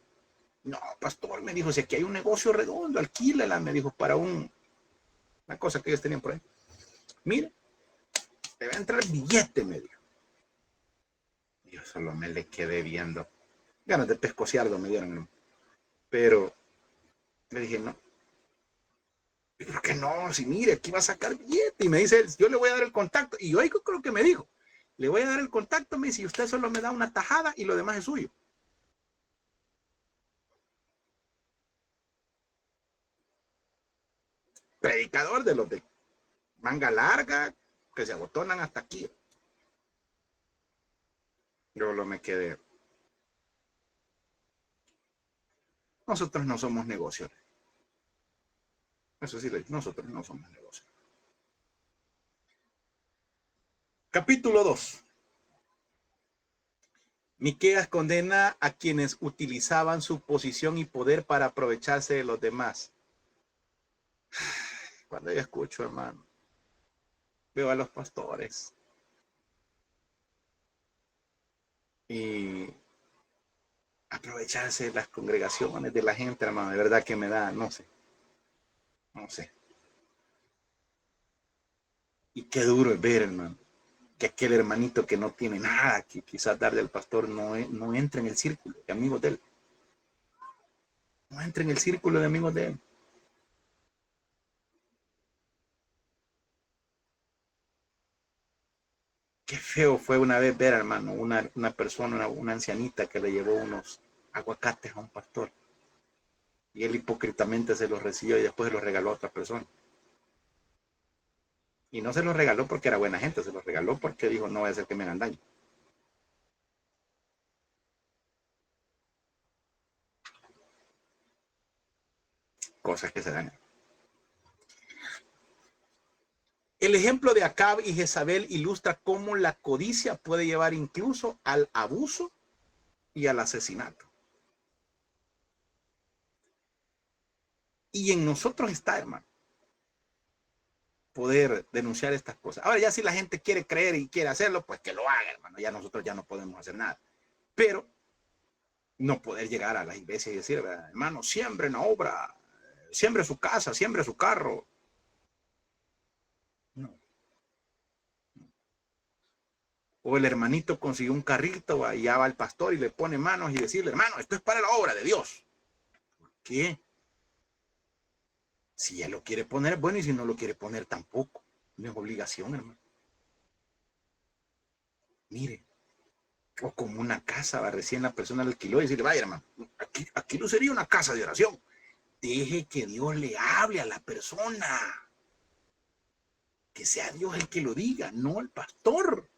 No, pastor, me dijo, si aquí hay un negocio redondo, alquílela, me dijo, para una cosa que ellos tenían por ahí. Mire, te va a entrar billete, me dijo. Yo solo me le quedé viendo. Ganas de pescociarlo me dieron, ¿no? Pero le dije, no. ¿Por qué no? Si mire, aquí va a sacar billete. Y me dice, yo le voy a dar el contacto. Y yo ahí creo que me dijo, le voy a dar el contacto, me dice, y usted solo me da una tajada y lo demás es suyo. Predicador de los de manga larga, que se abotonan hasta aquí. Yo lo me quedé. Nosotros no somos negocios. Eso sí, nosotros no somos negocios. Capítulo 2. Miqueas condena a quienes utilizaban su posición y poder para aprovecharse de los demás. Cuando yo escucho, hermano, veo a los pastores y aprovecharse de las congregaciones, de la gente, hermano, de verdad que me da, no sé. Y qué duro es ver, hermano, que aquel hermanito que no tiene nada que quizás darle al pastor no entra en el círculo de amigos de él. No entra en el círculo de amigos de él. Qué feo fue una vez ver, hermano, una persona, una ancianita que le llevó unos aguacates a un pastor. Y él hipócritamente se los recibió y después se los regaló a otra persona. Y no se los regaló porque era buena gente, se los regaló porque dijo, no voy a hacer que me hagan daño. Cosas que se dan. El ejemplo de Acab y Jezabel ilustra cómo la codicia puede llevar incluso al abuso y al asesinato. Y en nosotros está, hermano, poder denunciar estas cosas. Ahora ya si la gente quiere creer y quiere hacerlo, pues que lo haga, hermano. Ya nosotros ya no podemos hacer nada. Pero no poder llegar a las iglesias y decir, hermano, siembre una obra, siembre su casa, siembre su carro. No. O el hermanito consiguió un carrito, allá va el pastor y le pone manos y decirle, hermano, esto es para la obra de Dios. ¿Por qué? Si él lo quiere poner, bueno, y si no lo quiere poner tampoco. No es obligación, hermano. Mire, o como una casa, va, recién la persona la alquiló y decirle, vaya, hermano, aquí no sería una casa de oración. Deje que Dios le hable a la persona. Que sea Dios el que lo diga, no el pastor.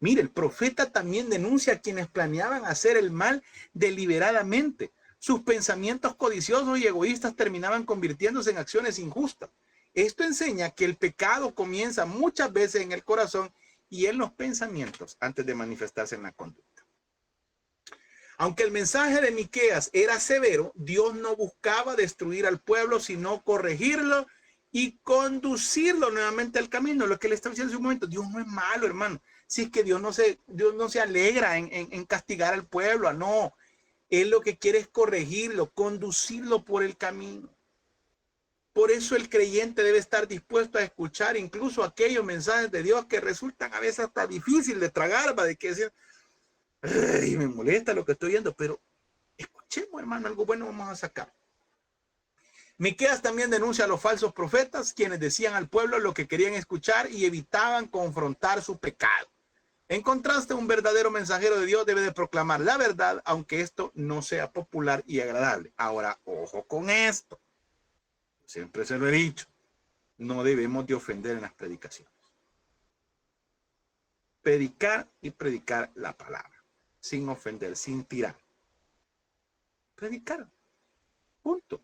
Mire, el profeta también denuncia a quienes planeaban hacer el mal deliberadamente. Sus pensamientos codiciosos y egoístas terminaban convirtiéndose en acciones injustas. Esto enseña que el pecado comienza muchas veces en el corazón y en los pensamientos antes de manifestarse en la conducta. Aunque el mensaje de Miqueas era severo, Dios no buscaba destruir al pueblo, sino corregirlo y conducirlo nuevamente al camino. Lo que le estaba diciendo en su momento, Dios no es malo, hermano. Si es que Dios no se alegra en castigar al pueblo, no. Él lo que quiere es corregirlo, conducirlo por el camino. Por eso el creyente debe estar dispuesto a escuchar incluso aquellos mensajes de Dios que resultan a veces hasta difícil de tragar, de que decir, ay, me molesta lo que estoy viendo, pero escuchemos, hermano, algo bueno vamos a sacar. Miqueas también denuncia a los falsos profetas, quienes decían al pueblo lo que querían escuchar y evitaban confrontar su pecado. En contraste, un verdadero mensajero de Dios debe de proclamar la verdad, aunque esto no sea popular y agradable. Ahora, ojo con esto. Siempre se lo he dicho. No debemos de ofender en las predicaciones. Predicar y predicar la palabra, sin ofender, sin tirar. Predicar. Punto.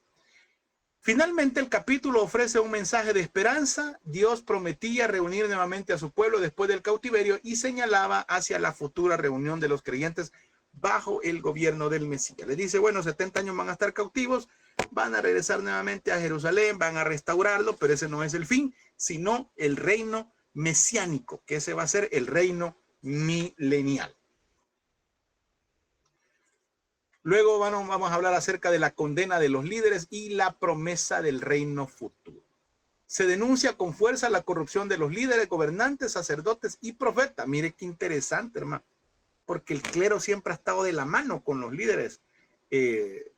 Finalmente, el capítulo ofrece un mensaje de esperanza. Dios prometía reunir nuevamente a su pueblo después del cautiverio y señalaba hacia la futura reunión de los creyentes bajo el gobierno del Mesías. Le dice, bueno, 70 años van a estar cautivos, van a regresar nuevamente a Jerusalén, van a restaurarlo, pero ese no es el fin, sino el reino mesiánico, que ese va a ser el reino milenial. Luego vamos a hablar acerca de la condena de los líderes y la promesa del reino futuro. Se denuncia con fuerza la corrupción de los líderes, gobernantes, sacerdotes y profetas. Mire qué interesante, hermano, porque el clero siempre ha estado de la mano con los líderes de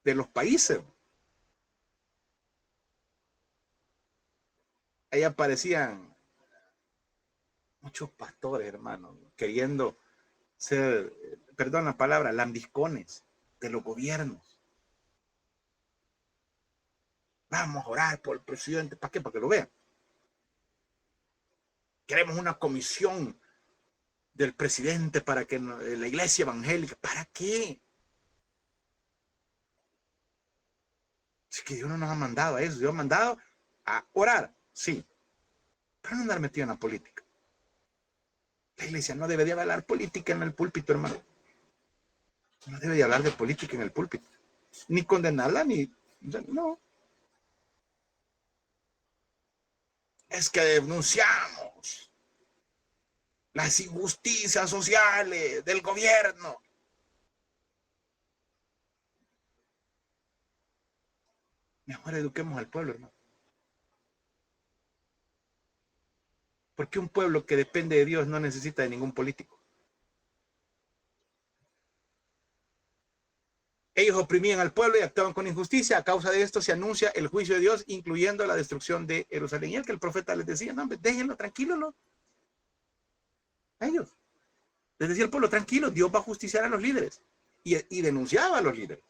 los países. Ahí aparecían muchos pastores, hermano, queriendo ser, perdón la palabra, lambiscones de los gobiernos. Vamos a orar por el presidente. ¿Para qué? Para que lo vean. Queremos una comisión del presidente para que la iglesia evangélica. ¿Para qué? Es que Dios no nos ha mandado a eso. Dios ha mandado a orar, sí, pero no andar metido en la política. La iglesia no debería hablar política en el púlpito, hermano. No debe de hablar de política en el púlpito. Ni condenarla, ni... No. Es que denunciamos las injusticias sociales del gobierno. Mejor eduquemos al pueblo, hermano. Porque un pueblo que depende de Dios no necesita de ningún político. Ellos oprimían al pueblo y actuaban con injusticia. A causa de esto se anuncia el juicio de Dios, incluyendo la destrucción de Jerusalén. Y el que el profeta les decía, no, déjenlo tranquilo, ¿no? A ellos. Les decía al pueblo, tranquilo, Dios va a justiciar a los líderes. Y denunciaba a los líderes.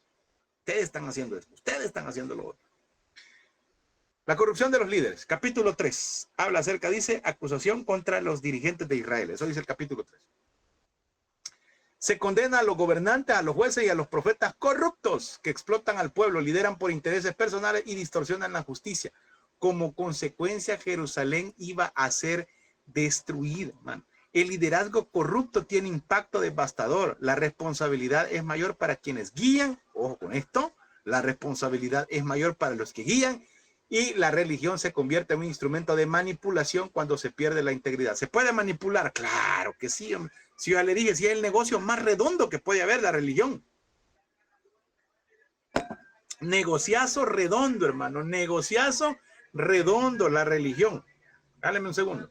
Ustedes están haciendo esto, ustedes están haciendo lo otro. La corrupción de los líderes. Capítulo 3. Habla acerca, dice, acusación contra los dirigentes de Israel. Eso dice el capítulo 3. Se condena a los gobernantes, a los jueces y a los profetas corruptos que explotan al pueblo, lideran por intereses personales y distorsionan la justicia. Como consecuencia, Jerusalén iba a ser destruida, man. El liderazgo corrupto tiene impacto devastador. La responsabilidad es mayor para quienes guían. Ojo con esto. La responsabilidad es mayor para los que guían. Y la religión se convierte en un instrumento de manipulación cuando se pierde la integridad. ¿Se puede manipular? Claro que sí. Si yo le dije, si es el negocio más redondo que puede haber la religión. Negociazo redondo, hermano. Negociazo redondo la religión. Dáleme un segundo.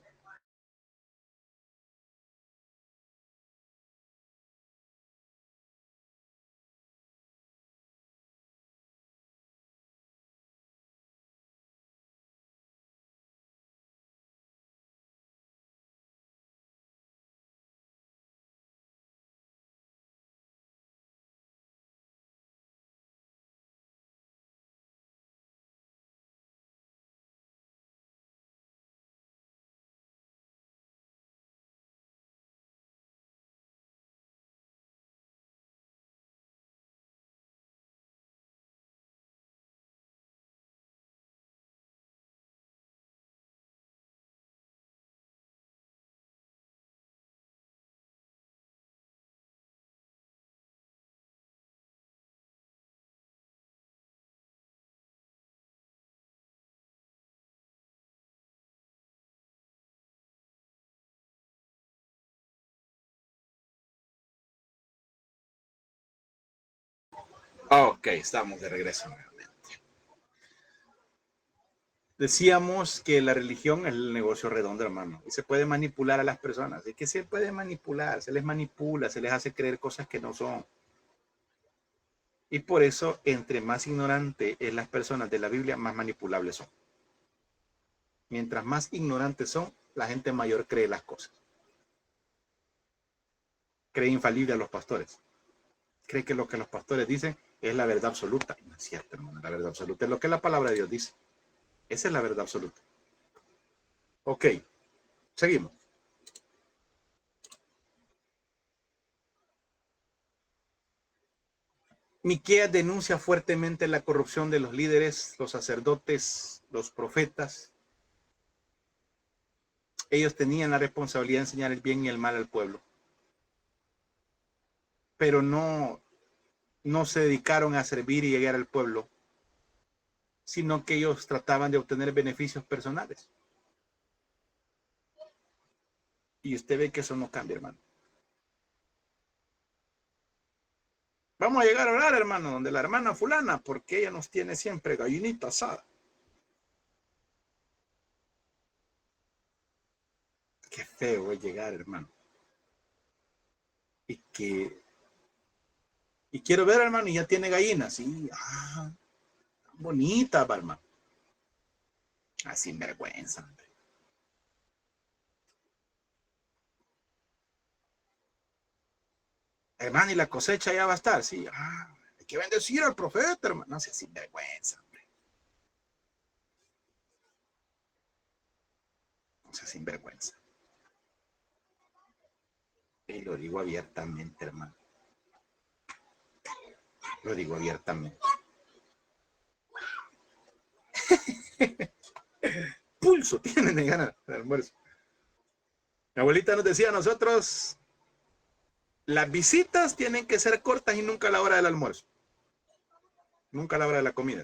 Ok, estamos de regreso nuevamente. Decíamos que la religión es el negocio redondo, hermano, y se puede manipular a las personas. Es que se puede manipular, se les manipula, se les hace creer cosas que no son. Y por eso, entre más ignorantes es las personas de la Biblia, más manipulables son. Mientras más ignorantes son, la gente mayor cree las cosas. Cree infalible a los pastores. Cree que lo que los pastores dicen es la verdad absoluta. No es cierto, hermano. La verdad absoluta es lo que la palabra de Dios dice. Esa es la verdad absoluta. Ok, seguimos. Miqueas denuncia fuertemente la corrupción de los líderes, los sacerdotes, los profetas. Ellos tenían la responsabilidad de enseñar el bien y el mal al pueblo, pero no se dedicaron a servir y llegar al pueblo, sino que ellos trataban de obtener beneficios personales. Y usted ve que eso no cambia, hermano. Vamos a llegar a orar, hermano, donde la hermana fulana, porque ella nos tiene siempre gallinita asada. Qué feo es llegar, hermano. Y quiero ver, hermano, y ya tiene gallinas. Sí, bonita, hermano. Así vergüenza, hombre. Hermano, y la cosecha ya va a estar. Sí, hay que bendecir al profeta, hermano. No sé, sin vergüenza, hombre. No sé, sin vergüenza. Y lo digo abiertamente, hermano. Lo digo abiertamente. Pulso tienen de ganar el almuerzo. Mi abuelita nos decía a nosotros, las visitas tienen que ser cortas y nunca a la hora del almuerzo. Nunca a la hora de la comida.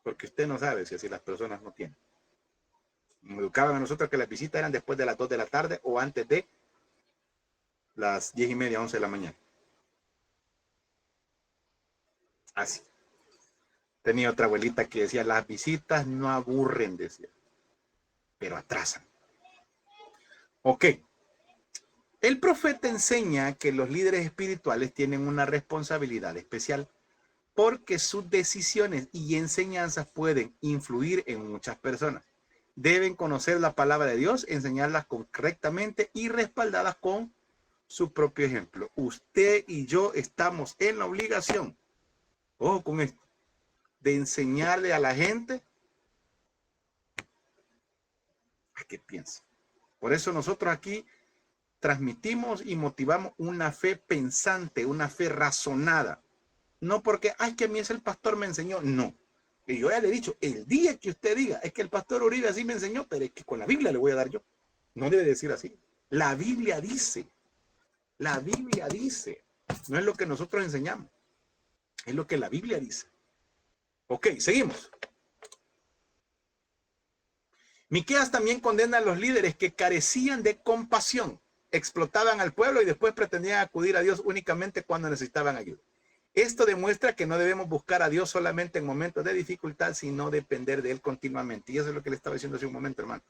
Porque usted no sabe si así las personas no tienen. Nos educaban a nosotros que las visitas eran después de las 2 de la tarde o antes de las 10:30, 11 de la mañana. Así. Tenía otra abuelita que decía, las visitas no aburren, decía, pero atrasan. Ok. El profeta enseña que los líderes espirituales tienen una responsabilidad especial porque sus decisiones y enseñanzas pueden influir en muchas personas. Deben conocer la palabra de Dios, enseñarlas correctamente y respaldadas con su propio ejemplo. Usted y yo estamos en la obligación, ojo con esto, de enseñarle a la gente a que piense. Por eso nosotros aquí transmitimos y motivamos una fe pensante, una fe razonada. No porque, ay, que a mí es el pastor me enseñó. No. Y yo ya le he dicho, el día que usted diga, es que el pastor Uribe así me enseñó, pero es que con la Biblia le voy a dar yo. No debe decir así. La Biblia dice. La Biblia dice. No es lo que nosotros enseñamos. Es lo que la Biblia dice. Ok, seguimos. Miqueas también condena a los líderes que carecían de compasión, explotaban al pueblo y después pretendían acudir a Dios únicamente cuando necesitaban ayuda. Esto demuestra que no debemos buscar a Dios solamente en momentos de dificultad, sino depender de Él continuamente. Y eso es lo que le estaba diciendo hace un momento, hermano.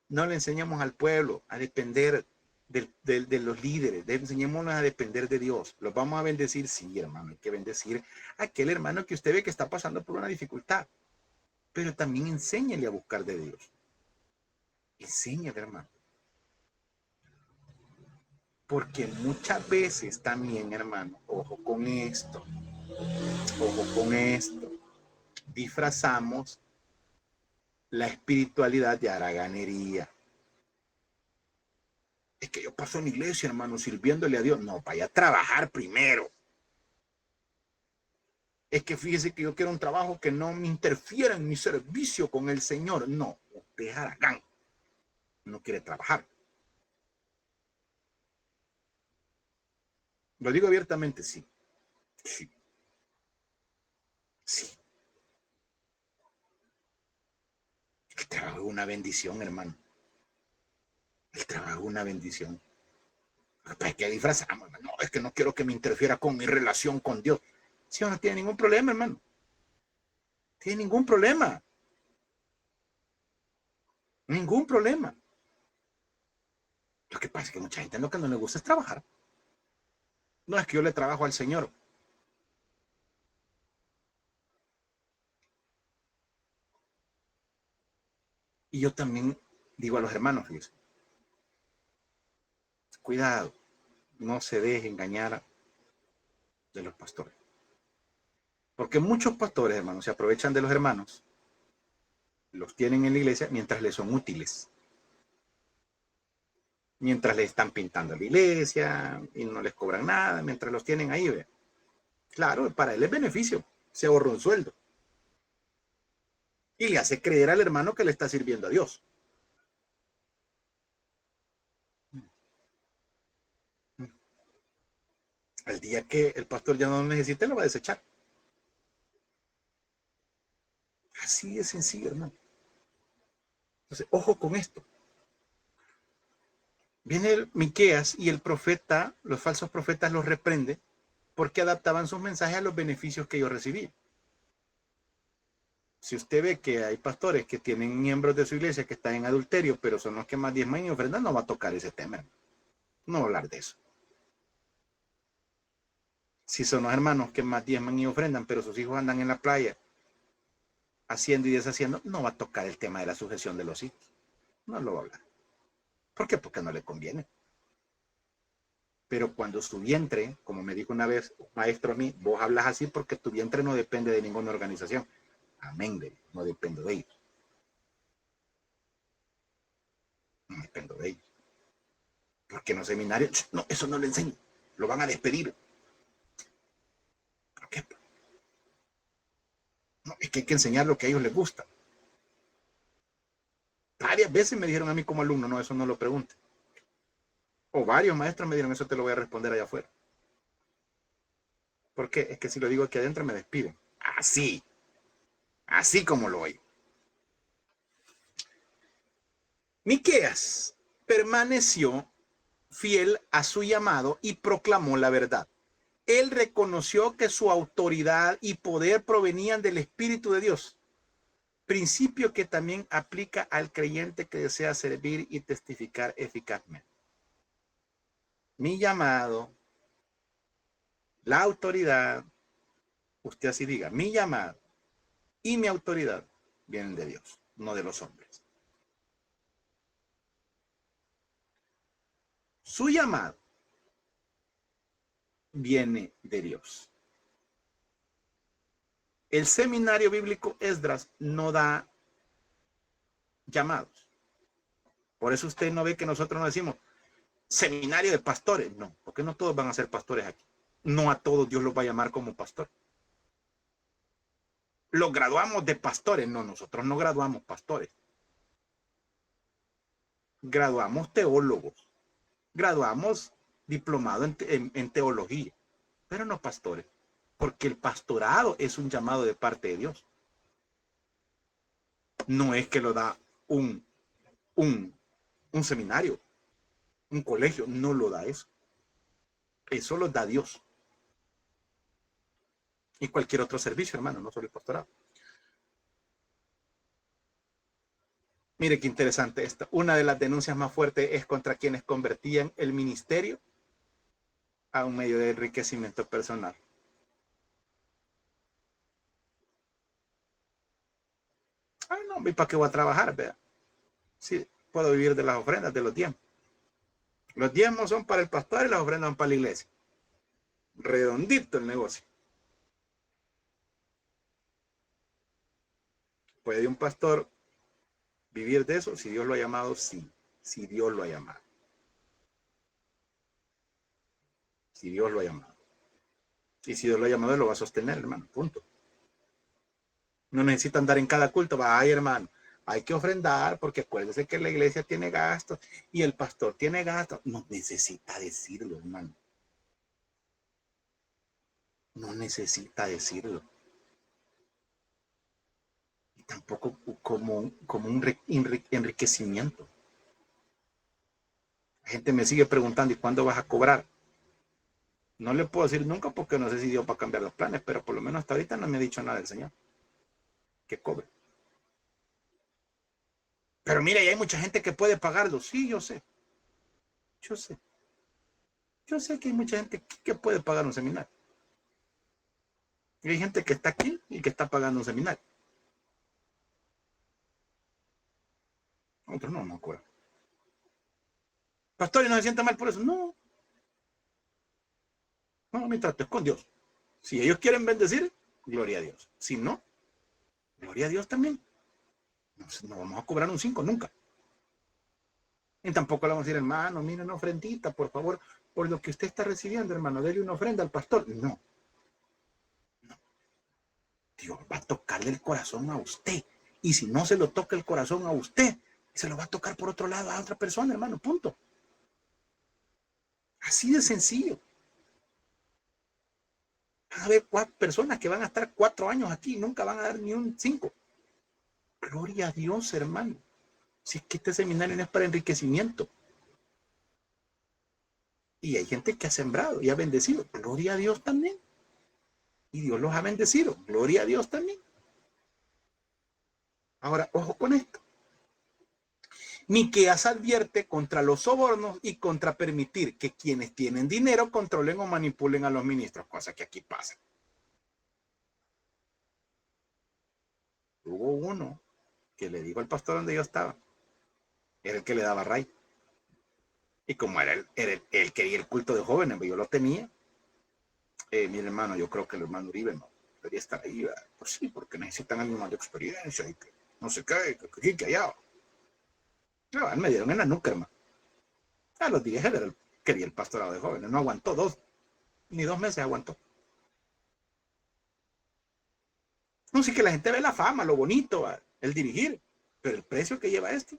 No le enseñamos al pueblo a depender de los líderes, enseñémonos a depender de Dios. ¿Los vamos a bendecir? Sí, hermano, hay que bendecir a aquel hermano que usted ve que está pasando por una dificultad. Pero también enséñele a buscar de Dios. Enséñale, hermano. Porque muchas veces también, hermano, ojo con esto, disfrazamos la espiritualidad de haraganería. Es que yo paso en la iglesia, hermano, sirviéndole a Dios. No, vaya a trabajar primero. Es que fíjese que yo quiero un trabajo que no me interfiera en mi servicio con el Señor. No, usted es haragán. No quiere trabajar. Lo digo abiertamente, sí. Sí. Sí. El trabajo es una bendición, hermano. El trabajo es una bendición. Pues que disfrazamos, hermano. No, es que no quiero que me interfiera con mi relación con Dios. Si no tiene ningún problema, hermano. Tiene ningún problema. Ningún problema. Lo que pasa es que mucha gente lo que no le gusta es trabajar. No es que yo le trabajo al Señor. Y yo también digo a los hermanos, fíjense, cuidado, no se deje engañar de los pastores. Porque muchos pastores, hermanos, se aprovechan de los hermanos, los tienen en la iglesia mientras les son útiles. Mientras les están pintando la iglesia y no les cobran nada, mientras los tienen ahí, ¿ve? Claro, para él es beneficio, se ahorra un sueldo. Y le hace creer al hermano que le está sirviendo a Dios. Al día que el pastor ya no lo necesite, lo va a desechar. Así de sencillo, hermano. Entonces, ojo con esto. Viene el Miqueas y el profeta, los falsos profetas los reprende porque adaptaban sus mensajes a los beneficios que ellos recibían. Si usted ve que hay pastores que tienen miembros de su iglesia que están en adulterio, pero son los que más diezman y ofrendan, no va a tocar ese tema. No va a hablar de eso. Si son los hermanos que más diezman y ofrendan, pero sus hijos andan en la playa haciendo y deshaciendo, no va a tocar el tema de la sujeción de los hijos. No lo va a hablar. ¿Por qué? Porque no le conviene. Pero cuando su vientre, como me dijo una vez un maestro a mí, vos hablas así porque tu vientre no depende de ninguna organización. Amén, no dependo de ellos. No dependo de ellos. Porque en los seminarios, no, eso no le enseño. Lo van a despedir. ¿Por qué? No, es que hay que enseñar lo que a ellos les gusta. Varias veces me dijeron a mí como alumno, no, eso no lo pregunte. O varios maestros me dijeron, eso te lo voy a responder allá afuera. ¿Por qué? Es que si lo digo aquí adentro me despiden. Así. Así como lo oigo. Miqueas permaneció fiel a su llamado y proclamó la verdad. Él reconoció que su autoridad y poder provenían del Espíritu de Dios, principio que también aplica al creyente que desea servir y testificar eficazmente. Mi llamado, la autoridad, usted así diga, mi llamado y mi autoridad vienen de Dios, no de los hombres. Su llamado viene de Dios. El seminario bíblico Esdras no da llamados. Por eso usted no ve que nosotros no decimos seminario de pastores. No, porque no todos van a ser pastores aquí. No a todos Dios los va a llamar como pastor. Los graduamos de pastores. No, nosotros no graduamos pastores. Graduamos teólogos. Graduamos diplomado en teología, pero no pastores. Porque el pastorado es un llamado de parte de Dios. No es que lo da un seminario, un colegio, no lo da eso. Eso lo da Dios. Y cualquier otro servicio, hermano, no solo el pastorado. Mire qué interesante esto. Una de las denuncias más fuertes es contra quienes convertían el ministerio a un medio de enriquecimiento personal. Ay, no, ¿y para qué voy a trabajar? ¿Vea? Sí, puedo vivir de las ofrendas, de los diezmos. Los diezmos son para el pastor y las ofrendas son para la iglesia. Redondito el negocio. ¿Puede un pastor vivir de eso? Si Dios lo ha llamado, sí. Si Dios lo ha llamado. Si Dios lo ha llamado. Y si Dios lo ha llamado, lo va a sostener, hermano. Punto. No necesita andar en cada culto. Ay, hermano, hay que ofrendar porque acuérdese que la iglesia tiene gastos y el pastor tiene gastos. No necesita decirlo, hermano. No necesita decirlo. Y tampoco como un enriquecimiento. La gente me sigue preguntando, ¿y cuándo vas a cobrar? No le puedo decir nunca porque no sé si Dios va a cambiar los planes, pero por lo menos hasta ahorita no me ha dicho nada el Señor que cobre. Pero mira, y hay mucha gente que puede pagarlo. Sí, yo sé. Yo sé. Yo sé que hay mucha gente que puede pagar un seminario. Y hay gente que está aquí y que está pagando un seminario. Nosotros no nos cobran. Pastor, ¿y no se siente mal por eso? No. No, mi trato es con Dios. Si ellos quieren bendecir, gloria a Dios. Si no, gloria a Dios también. No vamos a cobrar un 5 nunca. Y tampoco le vamos a decir, hermano, mire una ofrendita, por favor, por lo que usted está recibiendo, hermano, dele una ofrenda al pastor. No. No. Dios va a tocarle el corazón a usted. Y si no se lo toca el corazón a usted, se lo va a tocar por otro lado a otra persona, hermano, punto. Así de sencillo. Van a haber 4 personas que van a estar 4 años aquí y nunca van a dar ni un 5. Gloria a Dios, hermano. Si es que este seminario no es para enriquecimiento. Y hay gente que ha sembrado y ha bendecido. Gloria a Dios también. Y Dios los ha bendecido. Gloria a Dios también. Ahora, ojo con esto. Miqueas advierte contra los sobornos y contra permitir que quienes tienen dinero controlen o manipulen a los ministros, cosa que aquí pasa. Hubo uno que le dijo al pastor donde yo estaba, era el que le daba ray. Y como era él quería el culto de jóvenes, yo lo tenía. Mi hermano, yo creo que el hermano Uribe no debería estar ahí, ¿verdad? Pues sí, porque necesitan alguien más de experiencia y que no se cae, que allá. No, él me dieron en la nuca, hermano. A los 10 él quería el pastorado de jóvenes, no aguantó ni 2 meses aguantó. No, sí que la gente ve la fama, lo bonito, ¿verdad? El dirigir, pero el precio que lleva esto.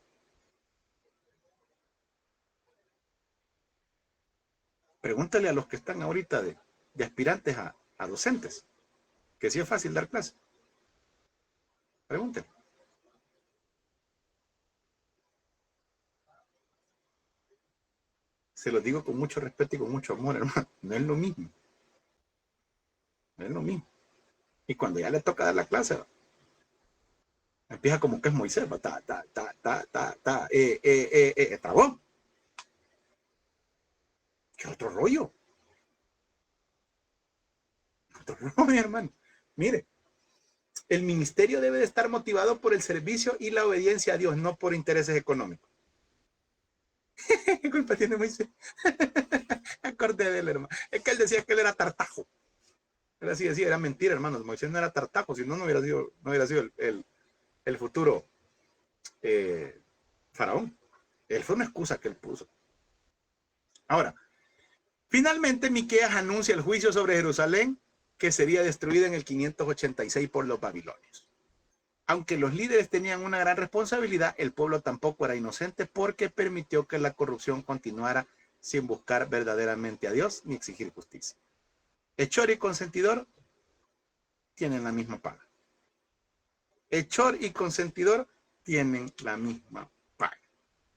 Pregúntale a los que están ahorita de aspirantes a docentes, que sí es fácil dar clase. Pregúntale. Se los digo con mucho respeto y con mucho amor, hermano. No es lo mismo. No es lo mismo. Y cuando ya le toca dar la clase, empieza como que es Moisés, trabó. ¿Qué otro rollo? Otro rollo, hermano. Mire, el ministerio debe de estar motivado por el servicio y la obediencia a Dios, no por intereses económicos. ¿Qué culpa tiene Moisés? Acordé de él, hermano. Es que él decía que él era tartajo. Él así decía, era mentira, hermanos. Moisés no era tartajo, si no, no hubiera sido el futuro faraón. Él fue una excusa que él puso. Ahora, finalmente Miqueas anuncia el juicio sobre Jerusalén que sería destruida en el 586 por los babilonios. Aunque los líderes tenían una gran responsabilidad, el pueblo tampoco era inocente porque permitió que la corrupción continuara sin buscar verdaderamente a Dios ni exigir justicia. Hechor y consentidor tienen la misma paga. Hechor y consentidor tienen la misma paga.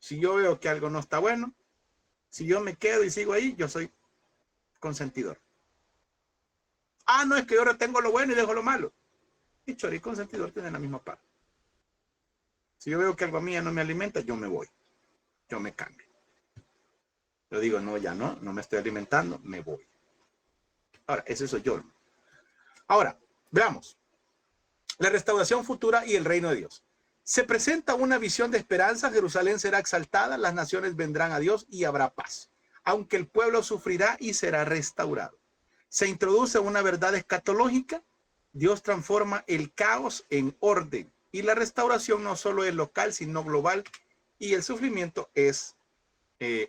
Si yo veo que algo no está bueno, si yo me quedo y sigo ahí, yo soy consentidor. Ah, no, es que yo retengo lo bueno y dejo lo malo. Hechor y consentidor tienen la misma paga. Si yo veo que algo a mí ya no me alimenta, yo me voy. Yo me cambio. Yo digo, no, ya no me estoy alimentando, me voy. Ahora, ese soy yo. Ahora, veamos. La restauración futura y el reino de Dios. Se presenta una visión de esperanza, Jerusalén será exaltada, las naciones vendrán a Dios y habrá paz, aunque el pueblo sufrirá y será restaurado. Se introduce una verdad escatológica, Dios transforma el caos en orden y la restauración no solo es local, sino global y el sufrimiento es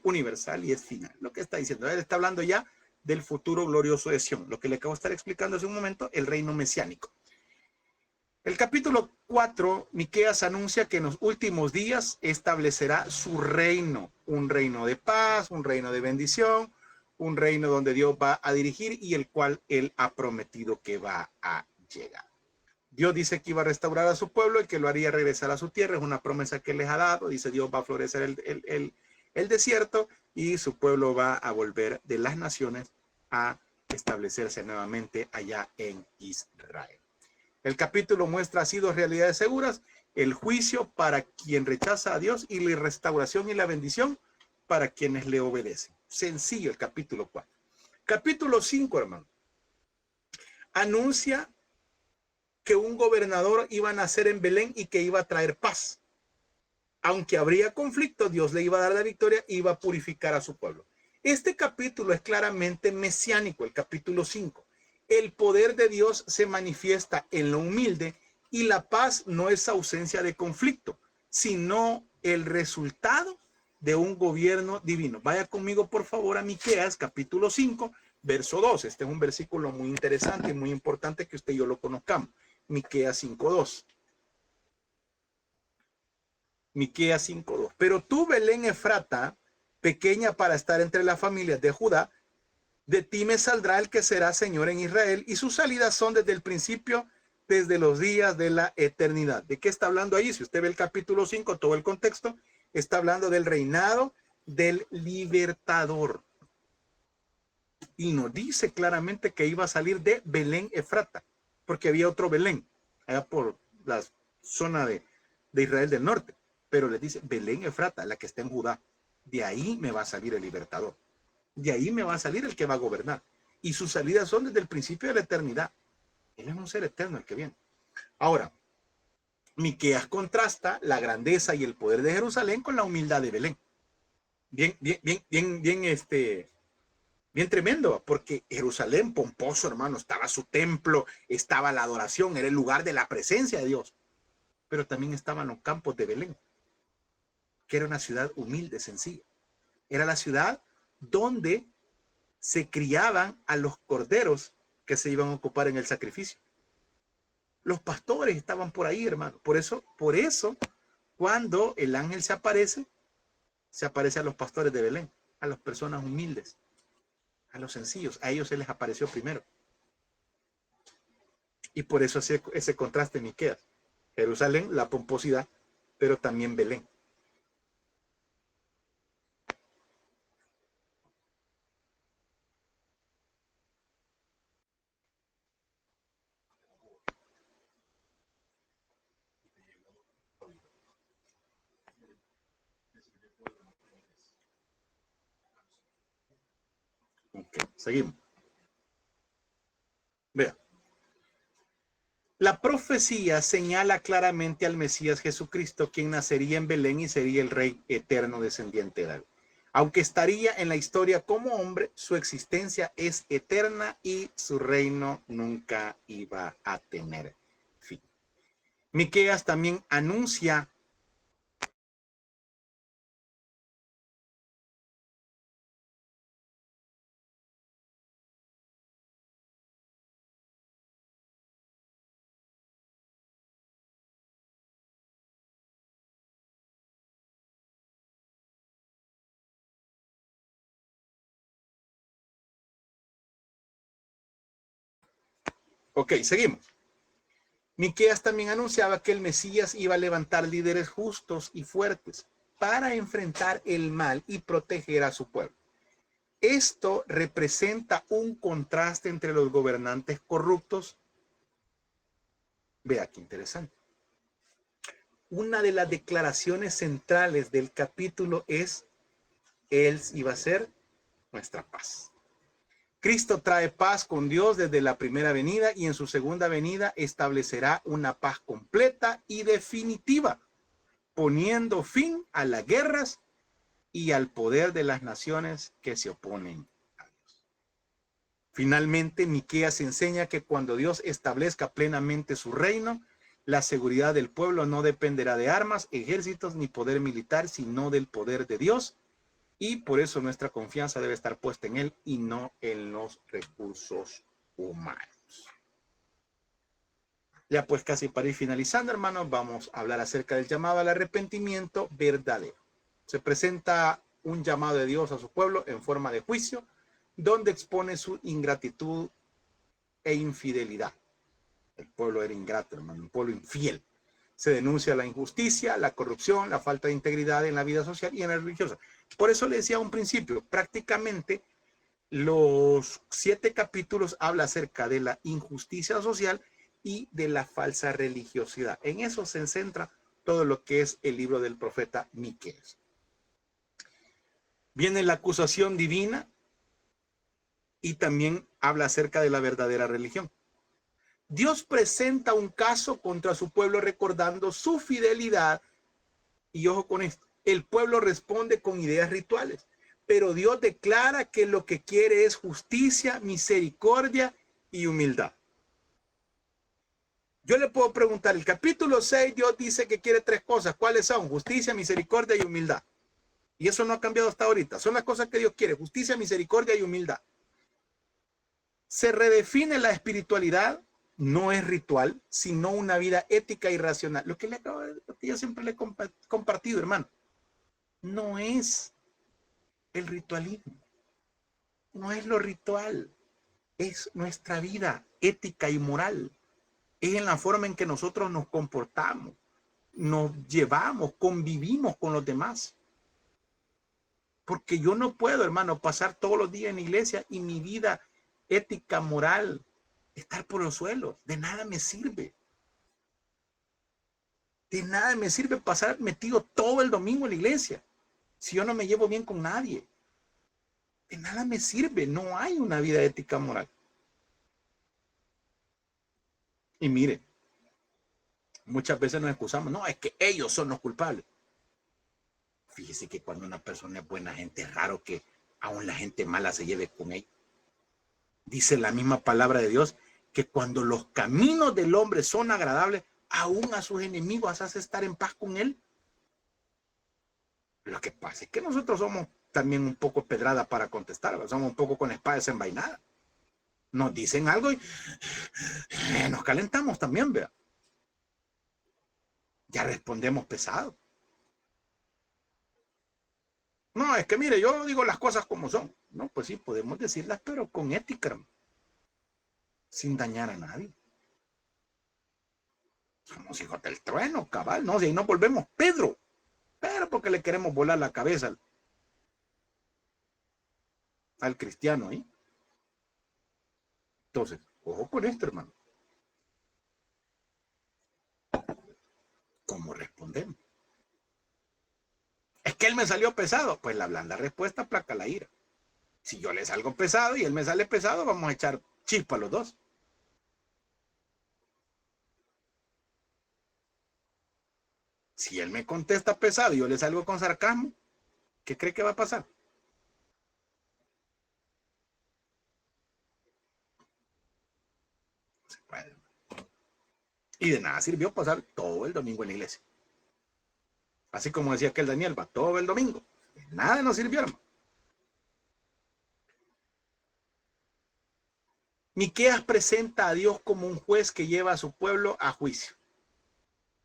universal y es final. Lo que está diciendo, él está hablando ya del futuro glorioso de Sión, lo que le acabo de estar explicando hace un momento, el reino mesiánico. El capítulo 4, Miqueas anuncia que en los últimos días establecerá su reino, un reino de paz, un reino de bendición, un reino donde Dios va a dirigir y el cual él ha prometido que va a llegar. Dios dice que iba a restaurar a su pueblo y que lo haría regresar a su tierra, es una promesa que les ha dado, dice Dios va a florecer el desierto y su pueblo va a volver de las naciones a establecerse nuevamente allá en Israel. El capítulo muestra así dos realidades seguras: el juicio para quien rechaza a Dios y la restauración y la bendición para quienes le obedecen. Sencillo el capítulo 4. Capítulo 5, hermano, anuncia que un gobernador iba a nacer en Belén y que iba a traer paz. Aunque habría conflicto, Dios le iba a dar la victoria y iba a purificar a su pueblo. Este capítulo es claramente mesiánico, el capítulo 5. El poder de Dios se manifiesta en lo humilde y la paz no es ausencia de conflicto, sino el resultado de un gobierno divino. Vaya conmigo, por favor, a Miqueas, capítulo 5, verso 2. Este es un versículo muy interesante y muy importante que usted y yo lo conozcamos. Miqueas 5:2. Miqueas 5:2. Pero tú, Belén Efrata, pequeña para estar entre las familias de Judá, de ti me saldrá el que será Señor en Israel, y sus salidas son desde el principio, desde los días de la eternidad. ¿De qué está hablando ahí? Si usted ve el capítulo 5, todo el contexto, está hablando del reinado del libertador. Y nos dice claramente que iba a salir de Belén Efrata, porque había otro Belén, allá por la zona de Israel del norte. Pero les dice Belén Efrata, la que está en Judá. De ahí me va a salir el libertador. De ahí me va a salir el que va a gobernar. Y sus salidas son desde el principio de la eternidad. Él es un ser eterno el que viene. Ahora, Miqueas contrasta la grandeza y el poder de Jerusalén con la humildad de Belén. Bien tremendo, porque Jerusalén, pomposo, hermano, estaba su templo, estaba la adoración, era el lugar de la presencia de Dios. Pero también estaban los campos de Belén, que era una ciudad humilde, sencilla. Era la ciudad donde se criaban a los corderos que se iban a ocupar en el sacrificio. Los pastores estaban por ahí, hermano. Por eso, cuando el ángel se aparece a los pastores de Belén, a las personas humildes, a los sencillos. A ellos se les apareció primero. Y por eso ese contraste en Miqueas. Jerusalén, la pomposidad, pero también Belén. Okay, seguimos. Vea. La profecía señala claramente al Mesías Jesucristo, quien nacería en Belén y sería el rey eterno descendiente de David. Aunque estaría en la historia como hombre, su existencia es eterna y su reino nunca iba a tener fin. Miqueas también anuncia Ok, seguimos. Miqueas también anunciaba que el Mesías iba a levantar líderes justos y fuertes para enfrentar el mal y proteger a su pueblo. Esto representa un contraste entre los gobernantes corruptos. Vea qué interesante. Una de las declaraciones centrales del capítulo es: Él iba a ser nuestra paz. Cristo trae paz con Dios desde la primera venida y en su segunda venida establecerá una paz completa y definitiva, poniendo fin a las guerras y al poder de las naciones que se oponen a Dios. Finalmente, Miqueas enseña que cuando Dios establezca plenamente su reino, la seguridad del pueblo no dependerá de armas, ejércitos ni poder militar, sino del poder de Dios. Y por eso nuestra confianza debe estar puesta en Él y no en los recursos humanos. Ya pues casi para ir finalizando, hermanos, vamos a hablar acerca del llamado al arrepentimiento verdadero. Se presenta un llamado de Dios a su pueblo en forma de juicio, donde expone su ingratitud e infidelidad. El pueblo era ingrato, hermano, un pueblo infiel. Se denuncia la injusticia, la corrupción, la falta de integridad en la vida social y en la religiosa. Por eso le decía a un principio, prácticamente los 7 capítulos habla acerca de la injusticia social y de la falsa religiosidad. En eso se centra todo lo que es el libro del profeta Miqueas. Viene la acusación divina y también habla acerca de la verdadera religión. Dios presenta un caso contra su pueblo recordando su fidelidad y ojo con esto, el pueblo responde con ideas rituales, pero Dios declara que lo que quiere es justicia, misericordia y humildad. Yo le puedo preguntar, el capítulo 6 Dios dice que quiere 3 cosas, ¿cuáles son? Justicia, misericordia y humildad. Y eso no ha cambiado hasta ahorita, son las cosas que Dios quiere, justicia, misericordia y humildad. Se redefine la espiritualidad, no es ritual, sino una vida ética y racional. Lo que yo siempre le he compartido, hermano, no es el ritualismo, no es lo ritual, es nuestra vida ética y moral. Es en la forma en que nosotros nos comportamos, nos llevamos, convivimos con los demás. Porque yo no puedo, hermano, pasar todos los días en la iglesia y mi vida ética, moral, estar por los suelos. De nada me sirve. De nada me sirve pasar metido todo el domingo en la iglesia si yo no me llevo bien con nadie. De nada me sirve. No hay una vida ética, moral. Y mire, muchas veces nos excusamos. No, es que ellos son los culpables. Fíjese que cuando una persona es buena gente, es raro que aún la gente mala se lleve con ella. Dice la misma palabra de Dios que cuando los caminos del hombre son agradables, aún a sus enemigos hace estar en paz con él. Lo que pasa es que nosotros somos también un poco pedrada para contestar, somos un poco con la espada desenvainada. Nos dicen algo y nos calentamos también, vea. Ya respondemos pesado. No, es que mire, yo digo las cosas como son. No, pues sí, podemos decirlas, pero con ética, sin dañar a nadie. Somos hijos del trueno, cabal, no, si ahí nos volvemos Pedro, pero porque le queremos volar la cabeza al cristiano ahí. Entonces, ojo con esto, hermano. ¿Cómo respondemos? Es que él me salió pesado. Pues la blanda respuesta aplaca la ira. Si yo le salgo pesado y él me sale pesado, vamos a echar chispa a los dos. Si él me contesta pesado y yo le salgo con sarcasmo, ¿qué cree que va a pasar? No se puede. Y de nada sirvió pasar todo el domingo en la iglesia. Así como decía aquel Daniel, va todo el domingo. De nada nos sirvió, hermano. Miqueas presenta a Dios como un juez que lleva a su pueblo a juicio.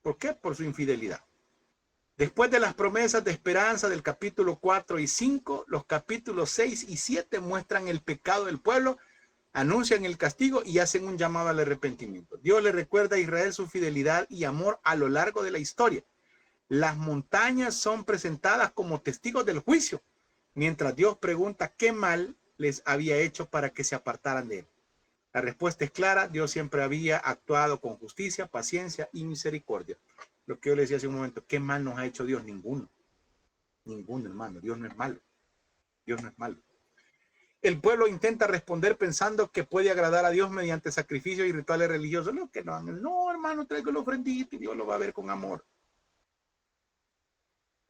¿Por qué? Por su infidelidad. Después de las promesas de esperanza del capítulo 4 y 5, los capítulos 6 y 7 muestran el pecado del pueblo, anuncian el castigo y hacen un llamado al arrepentimiento. Dios le recuerda a Israel su fidelidad y amor a lo largo de la historia. Las montañas son presentadas como testigos del juicio, mientras Dios pregunta qué mal les había hecho para que se apartaran de él. La respuesta es clara, Dios siempre había actuado con justicia, paciencia y misericordia. Lo que yo le decía hace un momento, ¿qué mal nos ha hecho Dios? Ninguno. Ninguno, hermano. Dios no es malo. Dios no es malo. El pueblo intenta responder pensando que puede agradar a Dios mediante sacrificios y rituales religiosos. No, que no, hermano, traigo la ofrendita y Dios lo va a ver con amor.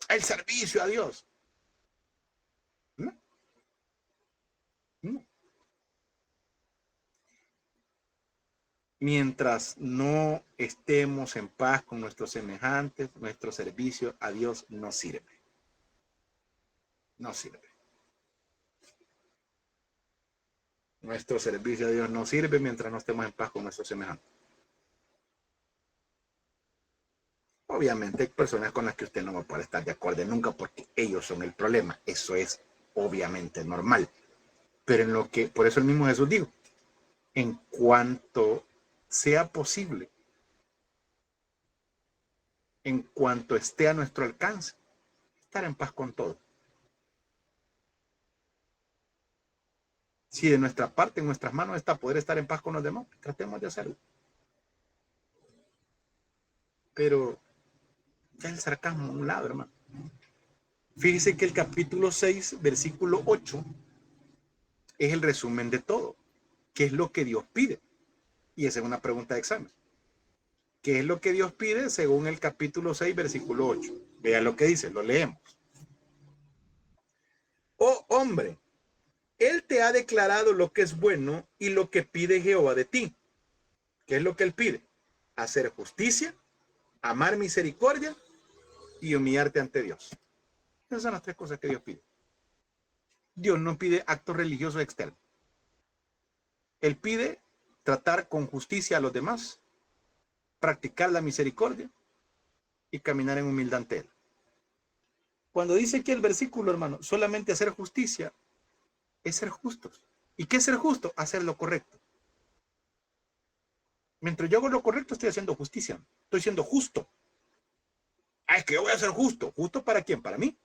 El servicio a Dios. No. No. Mientras no estemos en paz con nuestros semejantes, nuestro servicio a Dios no sirve. No sirve. Nuestro servicio a Dios no sirve mientras no estemos en paz con nuestros semejantes. Obviamente hay personas con las que usted no va a poder estar de acuerdo nunca porque ellos son el problema. Eso es obviamente normal. Pero en lo que, por eso el mismo Jesús dijo, en cuanto sea posible, en cuanto esté a nuestro alcance, estar en paz con todo. Si de nuestra parte, en nuestras manos está poder estar en paz con los demás, tratemos de hacerlo. Pero ya el sarcasmo a un lado, hermano. Fíjese que el capítulo 6, versículo 8, es el resumen de todo. ¿Qué es lo que Dios pide? Y esa es una pregunta de examen. ¿Qué es lo que Dios pide según el capítulo 6, versículo 8? Vea lo que dice, lo leemos. Oh hombre, Él te ha declarado lo que es bueno y lo que pide Jehová de ti. ¿Qué es lo que Él pide? Hacer justicia, amar misericordia y humillarte ante Dios. Esas son las tres cosas que Dios pide. Dios no pide actos religiosos externos. Él pide tratar con justicia a los demás, practicar la misericordia y caminar en humildad ante Él. Cuando dice aquí el versículo, hermano, solamente hacer justicia es ser justos. ¿Y qué es ser justo? Hacer lo correcto. Mientras yo hago lo correcto, estoy haciendo justicia. Estoy siendo justo. Ah, es que yo voy a ser justo. ¿Justo para quién? ¿Para mí?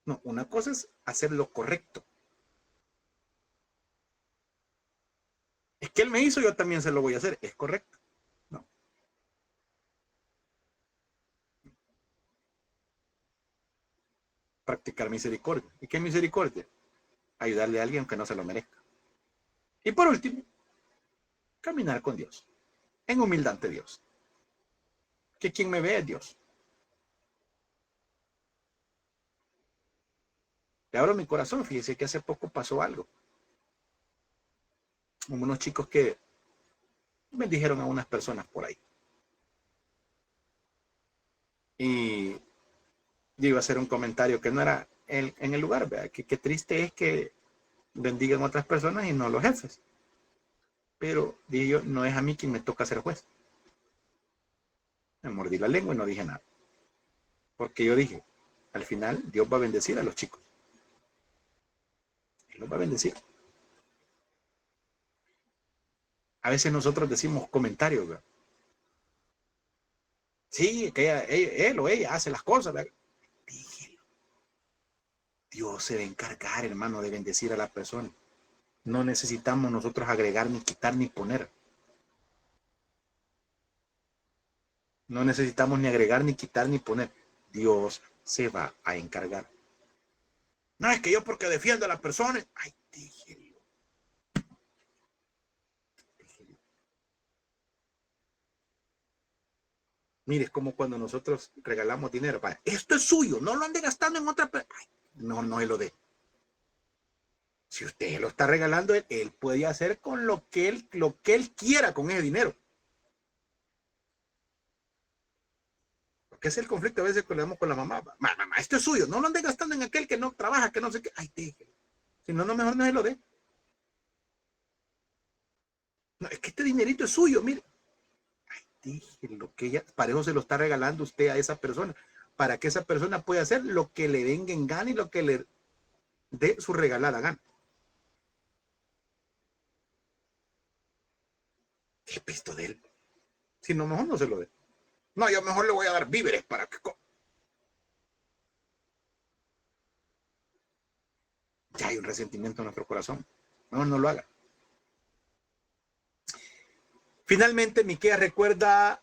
No, una cosa es hacer lo correcto. Es que Él me hizo, yo también se lo voy a hacer. ¿Es correcto? No. Practicar misericordia. ¿Y qué misericordia? Ayudarle a alguien que no se lo merezca. Y por último, caminar con Dios. En humildad ante Dios. Que quien me ve es Dios. Le abro mi corazón. Fíjese que hace poco pasó algo. Unos chicos que me dijeron a unas personas por ahí. Y yo iba a hacer un comentario que no era en el lugar, ¿verdad? Que qué triste es que bendigan a otras personas y no los jefes. Pero dije yo, no es a mí quien me toca ser juez. Me mordí la lengua y no dije nada. Porque yo dije, al final Dios va a bendecir a los chicos. Él los va a bendecir. A veces nosotros decimos comentarios, ¿verdad? Sí, que él o ella hace las cosas, ¿verdad? Dígelo. Dios se va a encargar, hermano, de bendecir a la persona. No necesitamos nosotros agregar, ni quitar, ni poner. No necesitamos ni agregar, ni quitar, ni poner. Dios se va a encargar. No, es que yo porque defiendo a la persona. Ay, dígelo. Mire, es como cuando nosotros regalamos dinero. Vaya, esto es suyo, no lo ande gastando en otra persona. No, no se lo dé. Si usted lo está regalando, él puede hacer con lo que él quiera con ese dinero. Porque es el conflicto a veces que le damos con la mamá. Mamá, esto es suyo, no lo ande gastando en aquel que no trabaja, que no sé qué. Ay, déjelo. Si no, mejor no se lo dé. No, es que este dinerito es suyo, mire. Dígelo, que ella, para eso se lo está regalando usted a esa persona, para que esa persona pueda hacer lo que le venga en gana y lo que le dé su regalada gana. ¿Qué pisto de él? Si no, mejor no se lo dé. No, yo mejor le voy a dar víveres para que... Ya hay un resentimiento en nuestro corazón. No, no lo haga. Finalmente, Miqueas recuerda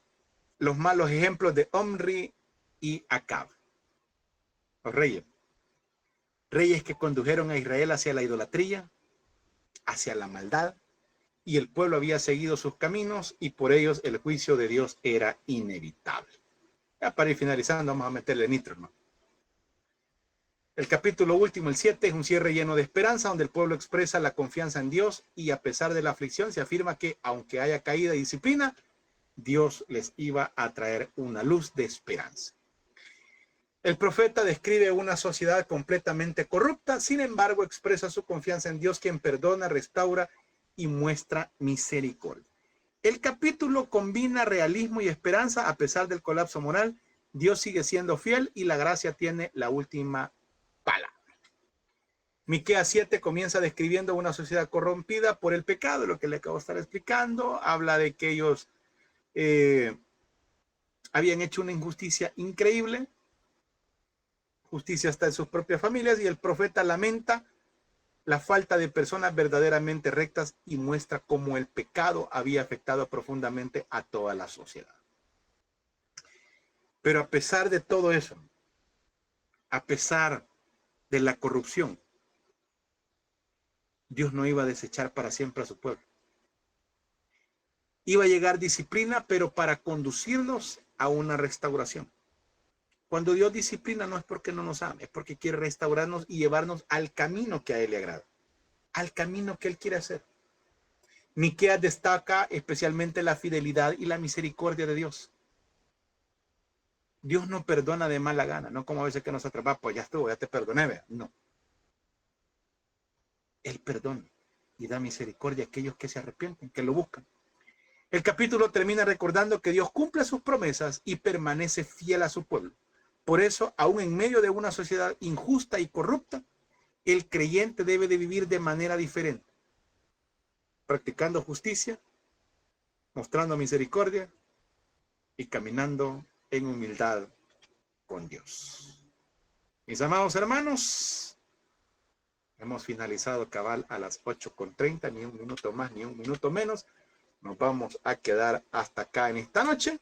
los malos ejemplos de Omri y Acab. Los reyes. Reyes que condujeron a Israel hacia la idolatría, hacia la maldad, y el pueblo había seguido sus caminos y por ellos el juicio de Dios era inevitable. Ya para ir finalizando, vamos a meterle nitro, ¿no? El capítulo último, el 7, es un cierre lleno de esperanza, donde el pueblo expresa la confianza en Dios y a pesar de la aflicción se afirma que aunque haya caída y disciplina, Dios les iba a traer una luz de esperanza. El profeta describe una sociedad completamente corrupta, sin embargo expresa su confianza en Dios, quien perdona, restaura y muestra misericordia. El capítulo combina realismo y esperanza a pesar del colapso moral. Dios sigue siendo fiel y la gracia tiene la última palabra. Miqueas 7 comienza describiendo una sociedad corrompida por el pecado, lo que le acabo de estar explicando. Habla de que ellos habían hecho una injusticia increíble, justicia hasta en sus propias familias, y el profeta lamenta la falta de personas verdaderamente rectas y muestra cómo el pecado había afectado profundamente a toda la sociedad. Pero a pesar de todo eso, a pesar de la corrupción, Dios no iba a desechar para siempre a su pueblo. Iba a llegar disciplina, pero para conducirnos a una restauración. Cuando Dios disciplina no es porque no nos ame, es porque quiere restaurarnos y llevarnos al camino que a Él le agrada, al camino que Él quiere hacer. Miqueas destaca especialmente la fidelidad y la misericordia de Dios. Dios no perdona de mala gana, no como a veces que nos atrapa, pues ya estuvo, ya te perdoné, vea. No. Él perdona y da misericordia a aquellos que se arrepienten, que lo buscan. El capítulo termina recordando que Dios cumple sus promesas y permanece fiel a su pueblo. Por eso, aún en medio de una sociedad injusta y corrupta, el creyente debe de vivir de manera diferente, practicando justicia, mostrando misericordia y caminando en humildad con Dios. Mis amados hermanos, hemos finalizado cabal a las 8:30, ni un minuto más, ni un minuto menos. Nos vamos a quedar hasta acá en esta noche.